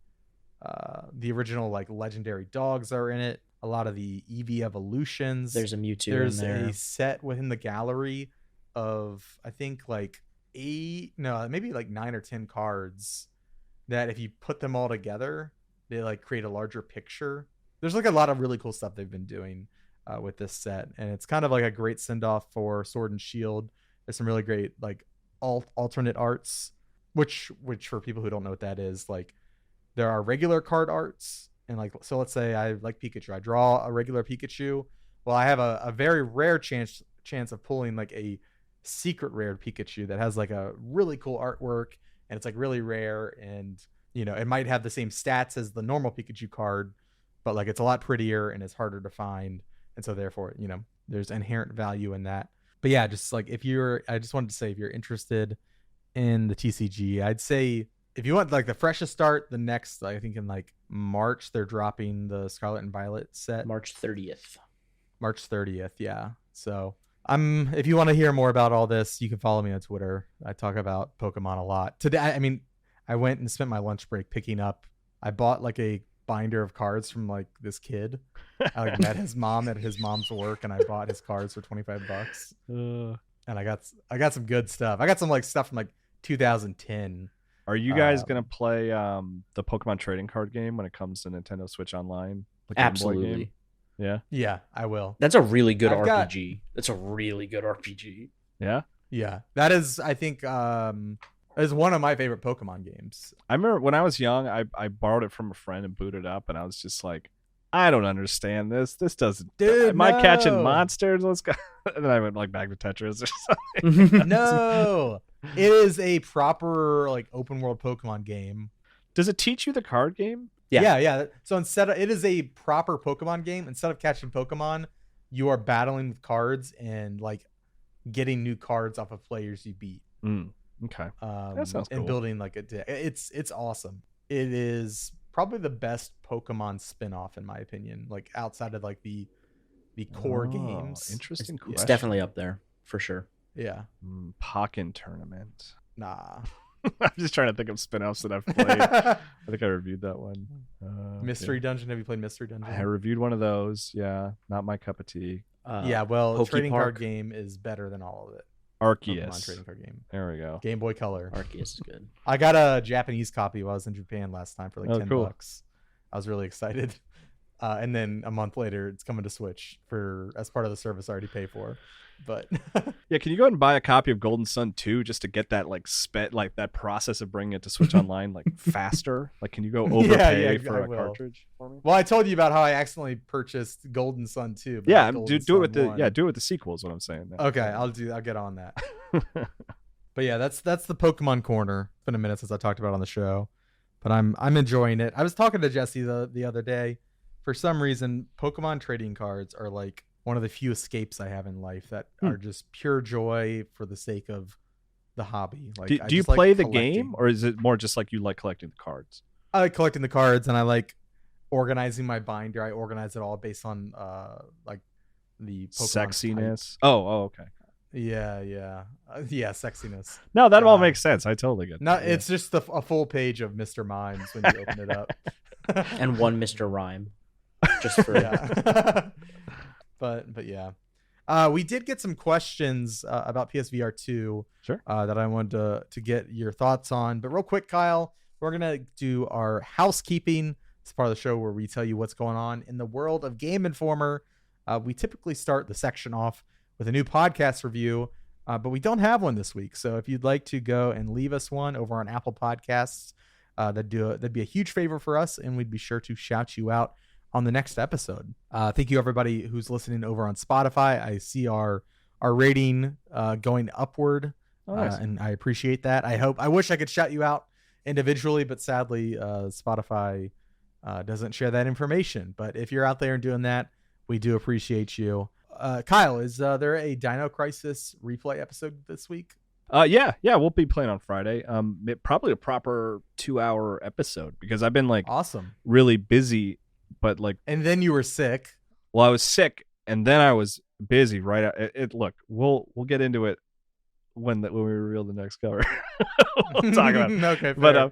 the original like legendary dogs are in it. A lot of the Eevee evolutions. There's a Mewtwo. There's in there. a set within the gallery of I think like maybe like 9 or 10 cards that if you put them all together, they like create a larger picture. There's like a lot of really cool stuff they've been doing with this set, and it's kind of like a great send off for Sword and Shield. There's some really great like alternate arts, which for people who don't know what that is, like there are regular card arts, and like so let's say I like Pikachu, I draw a regular Pikachu. Well, I have a very rare chance of pulling like a secret rare Pikachu that has like a really cool artwork, and it's like really rare, and you know, it might have the same stats as the normal Pikachu card, but like it's a lot prettier and it's harder to find, and so therefore, you know, there's inherent value in that. But yeah, just like I just wanted to say, if you're interested in the TCG, I'd say if you want like the freshest start, the next, I think in like March, they're dropping the Scarlet and Violet set. March 30th. Yeah. So if you want to hear more about all this, you can follow me on Twitter. I talk about Pokemon a lot. Today, I mean, I went and spent my lunch break I bought like a binder of cards from like this kid. I like met his mom at his mom's work, and I bought his cards for $25. And I got some good stuff. I got some like stuff from like 2010. Are you guys gonna play the Pokemon trading card game when it comes to Nintendo Switch Online? The Game Boy Absolutely. game? Yeah. Yeah, I will. That's a really good RPG. That's a really good RPG. Yeah. Yeah, that is. I think is one of my favorite Pokemon games. I remember when I was young, I borrowed it from a friend and booted it up, and I was just like, I don't understand this. This doesn't. Dude, am I catching no. monsters? Let's go. And then I went like back to Tetris or something. No, it is a proper like open world Pokemon game. Does it teach you the card game? Yeah. So it is a proper Pokemon game. Instead of catching Pokemon, you are battling with cards and like getting new cards off of players you beat. Okay. That sounds cool. And building like it's awesome. It is probably the best Pokemon spin-off in my opinion, like outside of like the core games. Interesting question. It's definitely up there for sure. Yeah. Pokken Tournament. Nah. I'm just trying to think of spin-offs that I've played. I think I reviewed that one. Mystery Dungeon. Have you played Mystery Dungeon? I reviewed one of those. Yeah, not my cup of tea. Yeah, well, Poke trading Park. card game is better than all of it. Arceus. Pokemon trading card game. There we go. Game Boy Color. Arceus is good. I got a Japanese copy while I was in Japan last time for like $10. Cool. I was really excited. And then a month later, it's coming to Switch as part of the service I already pay for. But yeah, can you go ahead and buy a copy of Golden Sun 2 just to get that that process of bringing it to Switch Online faster? Can you go overpay for a cartridge for me? Well, I told you about how I accidentally purchased Golden Sun 2. Yeah, do it with the sequel is what I'm saying. Okay, I'll get on that. But yeah, that's the Pokemon corner. It's been a minute since I talked about it on the show, but I'm enjoying it. I was talking to Jesse the other day. For some reason, Pokemon trading cards are one of the few escapes I have in life that are just pure joy for the sake of the hobby. Do you play the game, or is it more just you like collecting the cards? I like collecting the cards, and I like organizing my binder. I organize it all based on the Pokemon sexiness. Type. Oh, okay. Yeah, sexiness. No, that all makes sense. I totally get. No, it's just a full page of Mr. Mimes when you open it up, and one Mr. Rhyme, just for But yeah, we did get some questions about PSVR 2. Sure. That I wanted to get your thoughts on. But real quick, Kyle, we're gonna do our housekeeping. It's part of the show where we tell you what's going on in the world of Game Informer. We typically start the section off with a new podcast review, but we don't have one this week. So if you'd like to go and leave us one over on Apple Podcasts, that'd be a huge favor for us, and we'd be sure to shout you out on the next episode. Thank you everybody who's listening over on Spotify. I see our rating going upward. Oh, nice. And I appreciate that. I wish I could shout you out individually, but sadly Spotify doesn't share that information. But if you're out there and doing that, we do appreciate you. Kyle, is there a Dino Crisis replay episode this week? Yeah, we'll be playing on Friday. Probably a proper 2-hour episode because I've been awesome, really busy. But and then you were sick. Well, I was sick, and then I was busy. Right? Look, we'll get into it when we reveal the next cover. We'll talk about it. Okay, fair.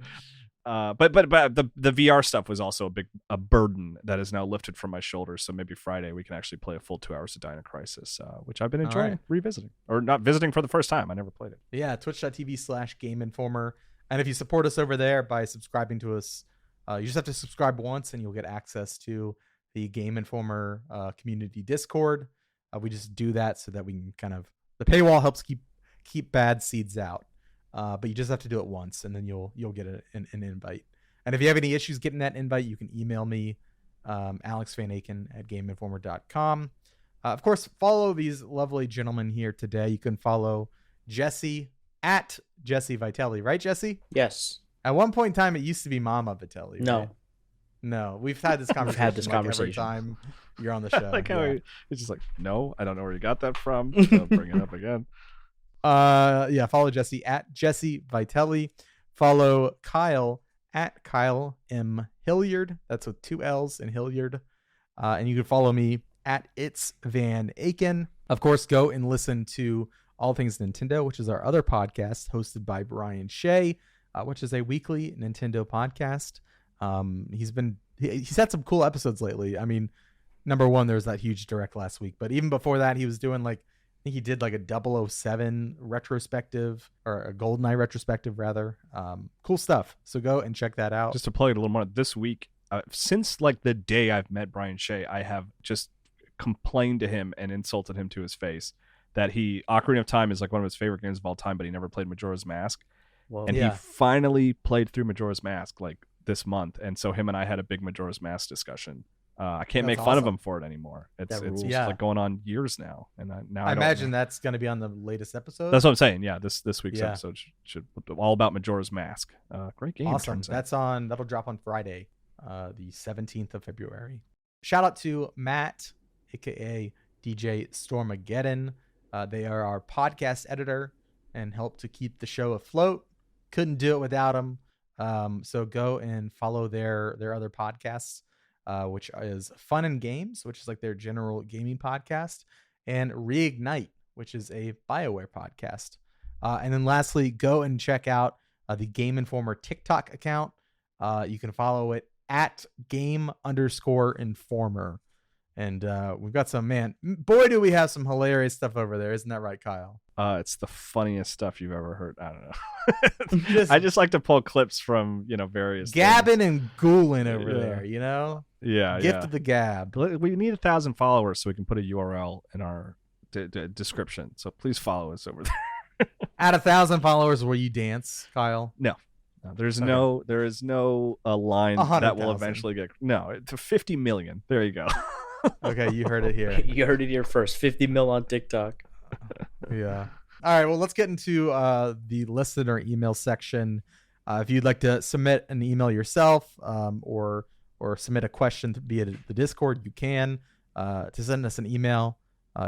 But the VR stuff was also a burden that is now lifted from my shoulders. So maybe Friday we can actually play a full 2 hours of Dino Crisis, which I've been enjoying revisiting or not visiting for the first time. I never played it. Yeah, twitch.tv/Game Informer, and if you support us over there by subscribing to us. You just have to subscribe once and you'll get access to the Game Informer community Discord. We just do that so that we can the paywall helps keep bad seeds out. But you just have to do it once and then you'll get an invite. And if you have any issues getting that invite, you can email me, Alex Van Aken at GameInformer.com. Of course, follow these lovely gentlemen here today. You can follow Jesse at Jesse Vitelli, right, Jesse? Yes. At one point in time, it used to be Mama Vitelli. No. No, we've had this conversation. Every time you're on the show. It's just no, I don't know where you got that from. So bring it up again. Follow Jesse at Jesse Vitelli. Follow Kyle at Kyle M. Hilliard. That's with 2 L's in Hilliard. And you can follow me at It's Van Aken. Of course, go and listen to All Things Nintendo, which is our other podcast hosted by Brian Shea. Which is a weekly Nintendo podcast. He's had some cool episodes lately. I mean, number one, there was that huge direct last week, but even before that, he was doing I think he did a 007 retrospective or a GoldenEye retrospective rather. Cool stuff. So go and check that out. Just to play it a little more this week, since the day I've met Brian Shea, I have just complained to him and insulted him to his face that Ocarina of Time is one of his favorite games of all time, but he never played Majora's Mask. Well, and he finally played through Majora's Mask this month, and so him and I had a big Majora's Mask discussion. I can't make fun of him for it anymore. It's going on years now, and I imagine that's going to be on the latest episode. That's what I'm saying. Yeah, this week's episode should all about Majora's Mask. Great game. Awesome. That'll drop on Friday, the 17th of February. Shout out to Matt, aka DJ Stormageddon. They are our podcast editor and help to keep the show afloat. Couldn't do it without them. So go and follow their other podcasts, which is Fun and Games, which is their general gaming podcast, and Reignite, which is a BioWare podcast. And then lastly, go and check out the Game Informer TikTok account. You can follow it at Game_Informer. And we've got some, boy, do we have some hilarious stuff over there. Isn't that right, Kyle? It's the funniest stuff you've ever heard. I don't know. I just like to pull clips from, various gabbing things. and ghouling over there, Yeah. Gift of the gab. We need 1,000 followers so we can put a URL in our description. So please follow us over there. At 1,000 followers, will you dance, Kyle? No, there is no line that will eventually get. No, to 50 million. There you go. Okay, you heard it here. You heard it here first. 50 mil on TikTok. Yeah. All right. Well, let's get into the listener email section. If you'd like to submit an email yourself, or submit a question via the Discord, you can. To send us an email,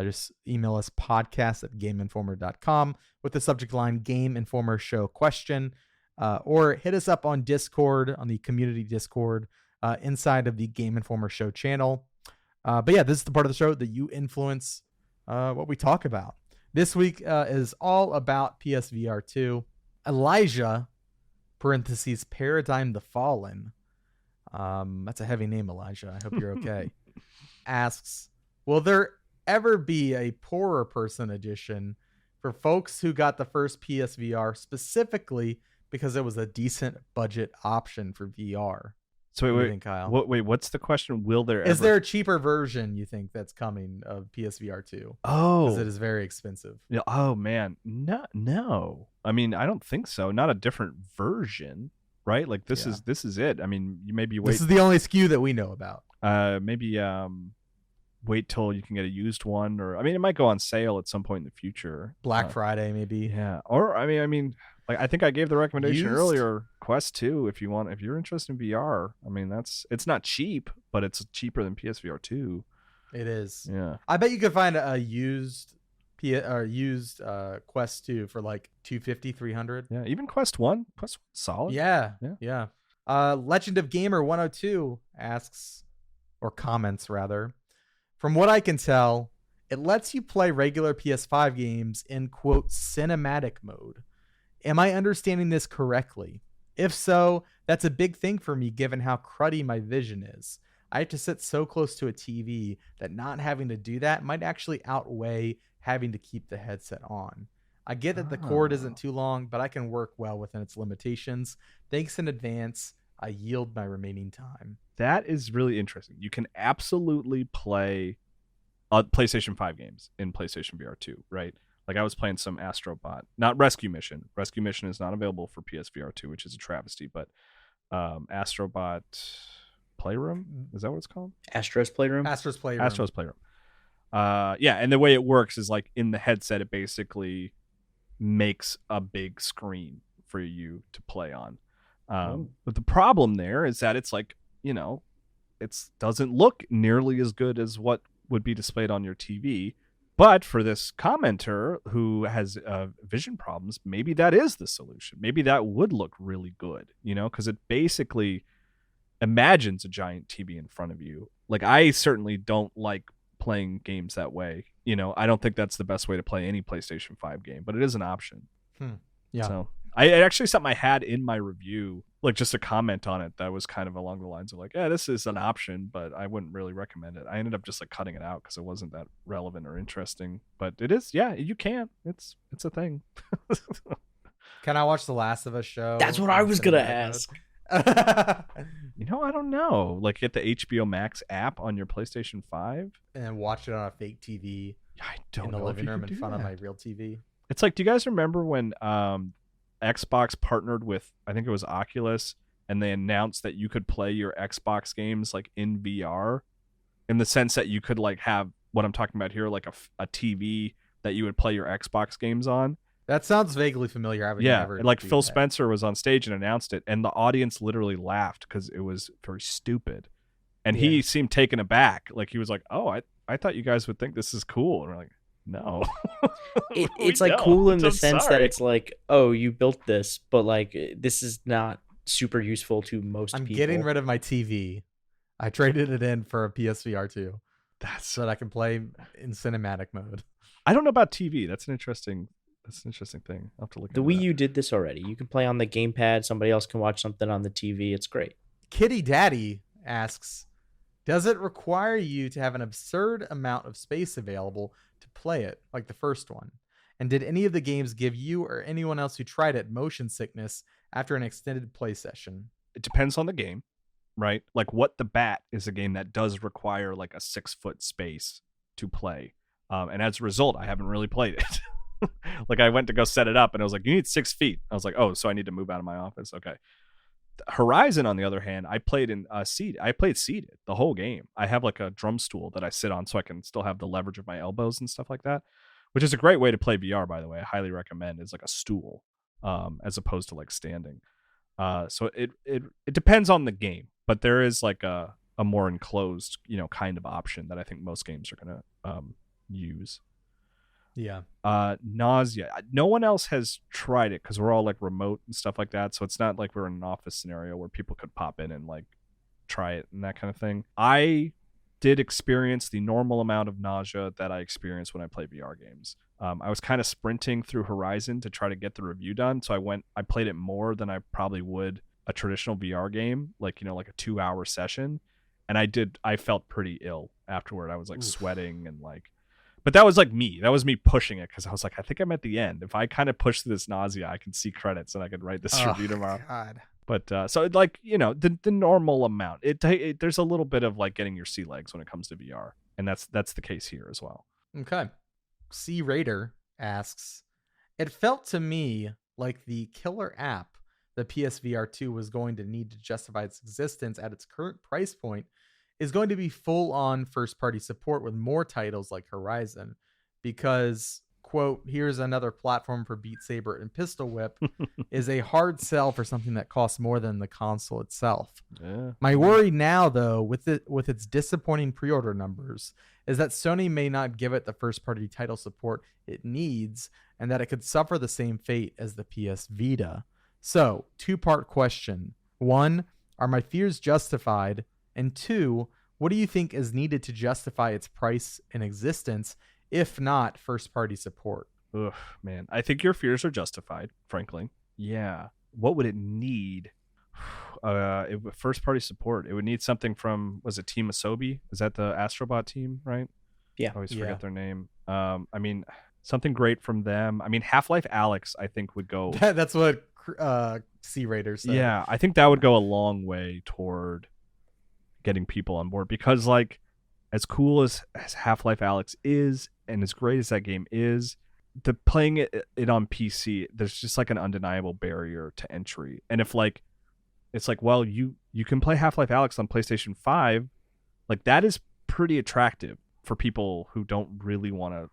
just email us podcast@gameinformer.com with the subject line Game Informer Show question, or hit us up on Discord, on the community Discord, inside of the Game Informer Show channel. But yeah, this is the part of the show that you influence what we talk about. This week is all about PSVR 2. Elijah, parentheses, Paradigm the Fallen. That's a heavy name, Elijah. I hope you're okay. Asks, will there ever be a poorer person edition for folks who got the first PSVR specifically because it was a decent budget option for VR? So what do you think, Kyle? What's the question? Will there is there a cheaper version you think that's coming of PSVR 2? Oh, because it is very expensive. Yeah. Oh man, no. I mean, I don't think so. Not a different version, right? Like this is it. I mean, you maybe wait. This is the only SKU that we know about. Maybe wait till you can get a used one, or I mean, it might go on sale at some point in the future. Black Friday, maybe. Yeah. Or I mean. Like I think I gave the recommendation earlier, Quest 2, if you're interested in VR. I mean, it's not cheap, but it's cheaper than PSVR 2. It is. Yeah. I bet you could find a used Quest 2 for like $250, $300. Yeah, even Quest 1. Quest 1's solid. Yeah. Legend of Gamer 102 asks, or comments rather, from what I can tell, it lets you play regular PS5 games in quote cinematic mode. Am I understanding this correctly? If so, that's a big thing for me given how cruddy my vision is. I have to sit so close to a TV that not having to do that might actually outweigh having to keep the headset on. I get that the cord isn't too long, but I can work well within its limitations. Thanks in advance. I yield my remaining time. That is really interesting. You can absolutely play PlayStation 5 games in PlayStation VR 2, right? Like I was playing some Astrobot, not Rescue Mission. Rescue Mission is not available for PSVR 2, which is a travesty, but Astrobot Playroom, is that what it's called? Astro's Playroom. Yeah, and the way it works is like in the headset, it basically makes a big screen for you to play on. But the problem there is that it's like, it doesn't look nearly as good as what would be displayed on your TV. But for this commenter who has vision problems, maybe that is the solution. Maybe that would look really good, because it basically imagines a giant TV in front of you. Like I certainly don't like playing games that way. I don't think that's the best way to play any PlayStation 5 game, but it is an option. Yeah. So it actually something I had in my review, like just a comment on it that was kind of along the lines of like, yeah, this is an option, but I wouldn't really recommend it. I ended up just like cutting it out because it wasn't that relevant or interesting. But it is, yeah, you can. It's a thing. Can I watch The Last of Us show? That's what I was gonna ask. I don't know. Like get the HBO Max app on your PlayStation 5 and watch it on a fake TV. I don't know in the living room in front of my real TV. It's like, do you guys remember when Xbox partnered with, I think it was Oculus, and they announced that you could play your Xbox games like in VR, in the sense that you could like have what I'm talking about here, like a TV that you would play your Xbox games on. That sounds vaguely familiar. Like Phil Spencer was on stage and announced it, and the audience literally laughed because it was very stupid, and he seemed taken aback. Like he was like, "Oh, I thought you guys would think this is cool," and we're like, "No." It's like cool in the sense that it's like, oh, you built this, but like this is not super useful to most people. I'm getting rid of my TV. I traded it in for a PSVR 2. That's so that I can play in cinematic mode. I don't know about TV. That's an interesting thing. I'll have to look. The Wii U did this already. You can play on the gamepad. Somebody else can watch something on the TV. It's great. Kitty Daddy asks, Does it require you to have an absurd amount of space available to play it, like the first one? And did any of the games give you or anyone else who tried it motion sickness after an extended play session? It depends on the game, right? Like What the Bat is a game that does require like a 6-foot space to play. And as a result, I haven't really played it. Like I went to go set it up and I was like, you need 6 feet. I was like, oh, so I need to move out of my office. Okay. Horizon, on the other hand, I played in seated. I played seated the whole game. I have like a drum stool that I sit on so I can still have the leverage of my elbows and stuff like that, which is a great way to play VR, by the way. I highly recommend. It's like a stool, as opposed to like standing. So it depends on the game, but there is like a more enclosed, kind of option that I think most games are gonna use. Yeah. Nausea. No one else has tried it because we're all like remote and stuff like that. So it's not like we're in an office scenario where people could pop in and like try it and that kind of thing. I did experience the normal amount of nausea that I experience when I play VR games. I was kind of sprinting through Horizon to try to get the review done. So I played it more than I probably would a traditional VR game, like, like a 2-hour session. And I felt pretty ill afterward. I was like sweating and like, but that was like me. That was me pushing it because I was like, I think I'm at the end. If I kind of push this nausea, I can see credits and I could write this review tomorrow. God. But so like, the normal amount. It there's a little bit of like getting your sea legs when it comes to VR, and that's the case here as well. Okay. C Raider asks, it felt to me like the killer app the PSVR 2 was going to need to justify its existence at its current price point is going to be full-on first-party support with more titles like Horizon, because, quote, here's another platform for Beat Saber and Pistol Whip, is a hard sell for something that costs more than the console itself. Yeah. My worry now, though, with its disappointing pre-order numbers, is that Sony may not give it the first-party title support it needs, and that it could suffer the same fate as the PS Vita. So, 2-part question. 1, are my fears justified? And 2, what do you think is needed to justify its price and existence, if not first-party support? Ugh, man. I think your fears are justified, frankly. Yeah. What would it need? First-party support. It would need something from, was it Team Asobi? Is that the Astrobot team, right? Yeah. I always forget their name. I mean, something great from them. I mean, Half-Life Alyx, I think, would go... That's what C Raider said. Yeah, I think that would go a long way toward getting people on board, because like as cool as Half-Life Alyx is and as great as that game is, the playing it on PC, there's just like an undeniable barrier to entry. And if like it's like, well, you can play Half-Life Alyx on PlayStation 5, like that is pretty attractive for people who don't really want to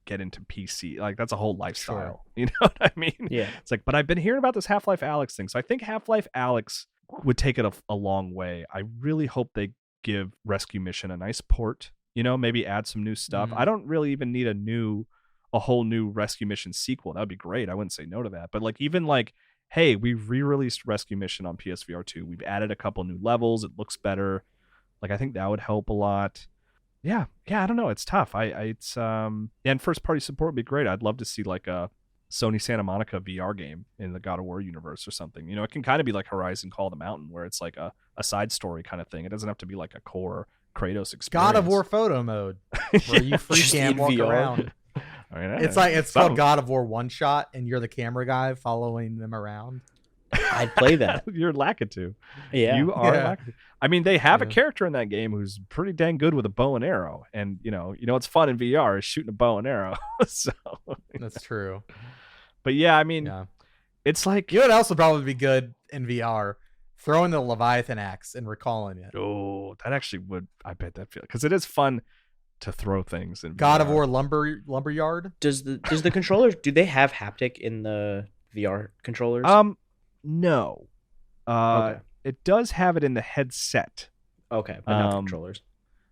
get into PC. Like that's a whole lifestyle. Sure. You know what I mean? Yeah. It's like, but I've been hearing about this Half-Life Alyx thing. So I think Half-Life Alyx would take it a long way. I really hope they give Rescue Mission a nice port, maybe add some new stuff. I don't really even need a whole new Rescue Mission sequel. That would be great. I wouldn't say no to that. But like, even like, hey, we've re-released Rescue Mission on PSVR 2. We've added a couple new levels. It looks better. Like, I think that would help a lot. Yeah, I don't know. It's tough. And first party support would be great. I'd love to see like a Sony Santa Monica VR game in the God of War universe or something. It can kind of be like Horizon Call of the Mountain, where it's like a side story kind of thing. It doesn't have to be like a core Kratos experience. God of War photo mode, where you free cam walk VR. around. I mean, It's called God of War One Shot, and you're the camera guy following them around. I'd play that. You're Lakitu. Yeah. You are Lakitu. I mean, they have a character in that game who's pretty dang good with a bow and arrow. And, what's fun in VR is shooting a bow and arrow. So that's true. But yeah, I mean, it's like... You know what else would probably be good in VR? Throwing the Leviathan axe and recalling it. Oh, that actually would... I bet that feel... Because it is fun to throw things in God VR. of War Lumberyard? Does the controllers... Do they have haptic in the VR controllers? No. Okay. It does have it in the headset. Okay, but not the controllers.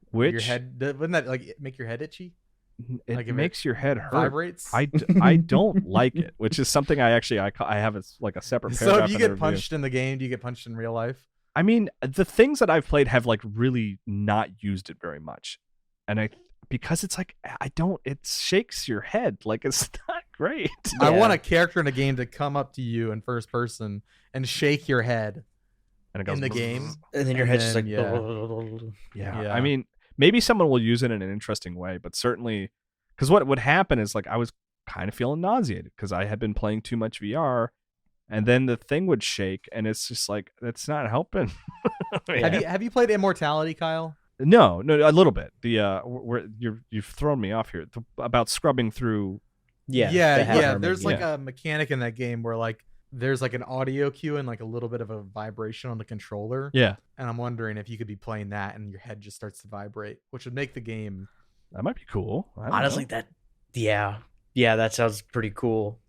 Which... Your head... Wouldn't that like make your head itchy? It like makes your head hurt. Vibrates. I don't like it, which is something I have a separate paragraph. So if you in the get punched review. in the game, do you get punched in real life? I mean, the things that I've played have like really not used it very much, and because it's like it shakes your head, like it's not great. I want a character in a game to come up to you in first person and shake your head. and it goes in the game. And then your head's just like, yeah. I mean, maybe someone will use it in an interesting way, but certainly, because what would happen is like I was kind of feeling nauseated because I had been playing too much VR, and then the thing would shake, and it's just like that's not helping. Have you played Immortality, Kyle? No, a little bit. You've thrown me off here about scrubbing through. Yeah. There's like a mechanic in that game where like there's like an audio cue and like a little bit of a vibration on the controller. Yeah, and I'm wondering if you could be playing that and your head just starts to vibrate, which would make the game. That might be cool. Honestly, that sounds pretty cool.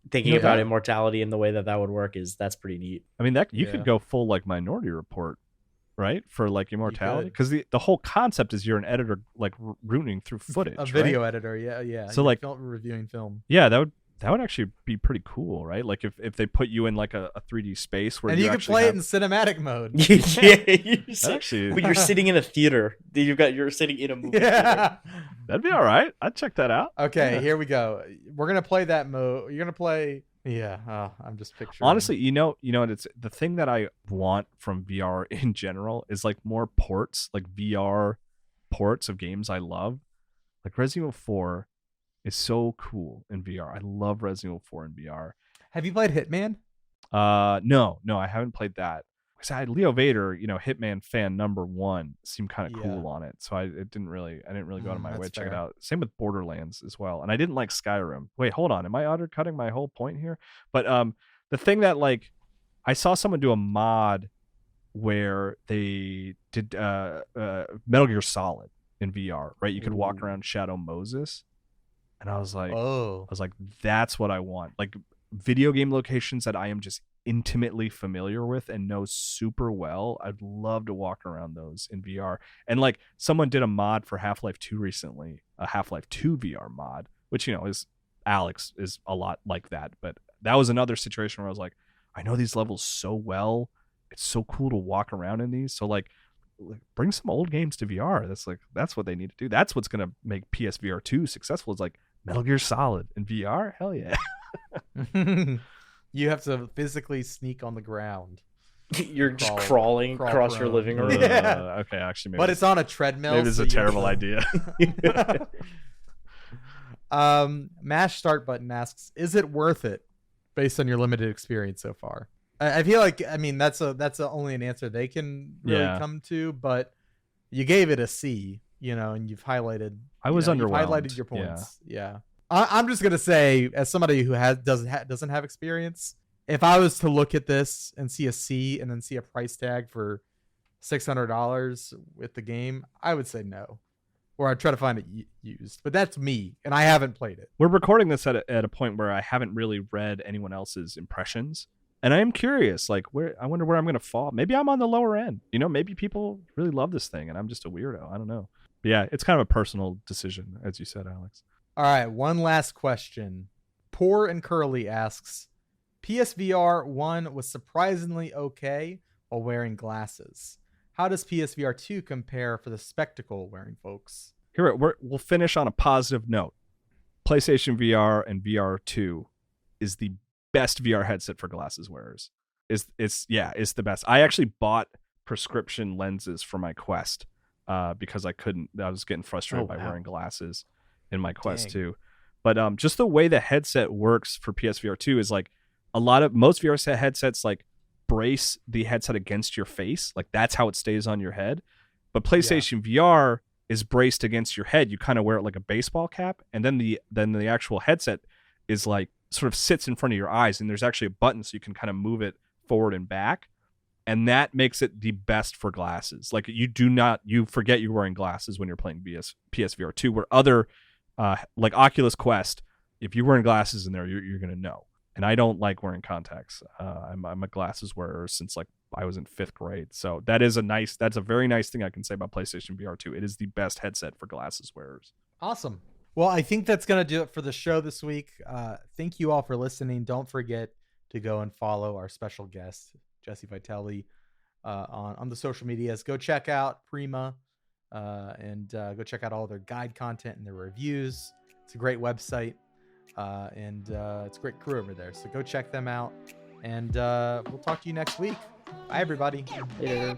Thinking about Immortality and the way that would work that's pretty neat. I mean, that you could go full like Minority Report, right? For like Immortality, because the whole concept is you're an editor like rooting through footage, a video editor. Yeah. So like reviewing film. Yeah, that would actually be pretty cool, right? Like if they put you in like a 3D space where you can play it in cinematic mode. When you're sitting in a theater, you're sitting in a movie theater. That'd be all right. I'd check that out. Okay, here we go. We're gonna play that mode. You're gonna play. Yeah, I'm just picturing. Honestly, it's the thing that I want from VR in general is like more ports, like VR ports of games I love, like Resident Evil 4. Is so cool in VR. I love Resident Evil 4 in VR. Have you played Hitman? No, I haven't played that. Because I had Leo Vader, Hitman fan #1, seemed kind of cool on it. So I didn't really go out of my way to check it out. Same with Borderlands as well. And I didn't like Skyrim. Wait, hold on. Am I undercutting my whole point here? But the thing that like I saw someone do a mod where they did Metal Gear Solid in VR, right? You could walk around Shadow Moses. And I was like, that's what I want. Like video game locations that I am just intimately familiar with and know super well. I'd love to walk around those in VR. And like someone did a mod for Half-Life 2 recently, a Half-Life 2 VR mod, which, is Alex is a lot like that. But that was another situation where I was like, I know these levels so well. It's so cool to walk around in these. So like bring some old games to VR. That's what they need to do. That's what's going to make PSVR 2 successful. Is like Metal Gear Solid in VR. Hell yeah. You have to physically sneak on the ground. You're just crawling across your living room. Okay, actually, maybe but it's on a treadmill. Maybe it's a terrible idea. Mash start button asks, is it worth it based on your limited experience so far? I feel like, that's only an answer they can really come to, but you gave it a C, and you've highlighted. I was underwhelmed. You've highlighted your points. Yeah. I'm just gonna say, as somebody who doesn't have experience, if I was to look at this and see a C and then see a price tag for $600 with the game, I would say no, or I'd try to find it used. But that's me, and I haven't played it. We're recording this at a point where I haven't really read anyone else's impressions. And I am curious, like, I wonder where I'm going to fall. Maybe I'm on the lower end. Maybe people really love this thing, and I'm just a weirdo. I don't know. But yeah, it's kind of a personal decision, as you said, Alex. All right, one last question. Poor and Curly asks, PSVR 1 was surprisingly okay while wearing glasses. How does PSVR 2 compare for the spectacle-wearing folks? Here, we'll finish on a positive note. PlayStation VR and VR 2 is the best VR headset for glasses wearers. It's the best. I actually bought prescription lenses for my Quest because I was getting frustrated by wearing glasses in my Quest 2. But just the way the headset works for PSVR 2 is like most VR headsets like brace the headset against your face. Like that's how it stays on your head. But PlayStation VR is braced against your head. You kind of wear it like a baseball cap, and then the actual headset is like sort of sits in front of your eyes, and there's actually a button so you can kind of move it forward and back, and that makes it the best for glasses. Like you forget you're wearing glasses when you're playing PSVR 2, where other like Oculus Quest, if you're wearing glasses in there, you're gonna know. And I don't like wearing contacts. I'm a glasses wearer since like I was in 5th grade. So that's a very nice thing I can say about PlayStation VR 2. It is the best headset for glasses wearers. Awesome. Well, I think that's going to do it for the show this week. Thank you all for listening. Don't forget to go and follow our special guest, Jesse Vitelli, on the social medias. Go check out Prima and go check out all their guide content and their reviews. It's a great website and it's a great crew over there. So go check them out and we'll talk to you next week. Bye, everybody. Later.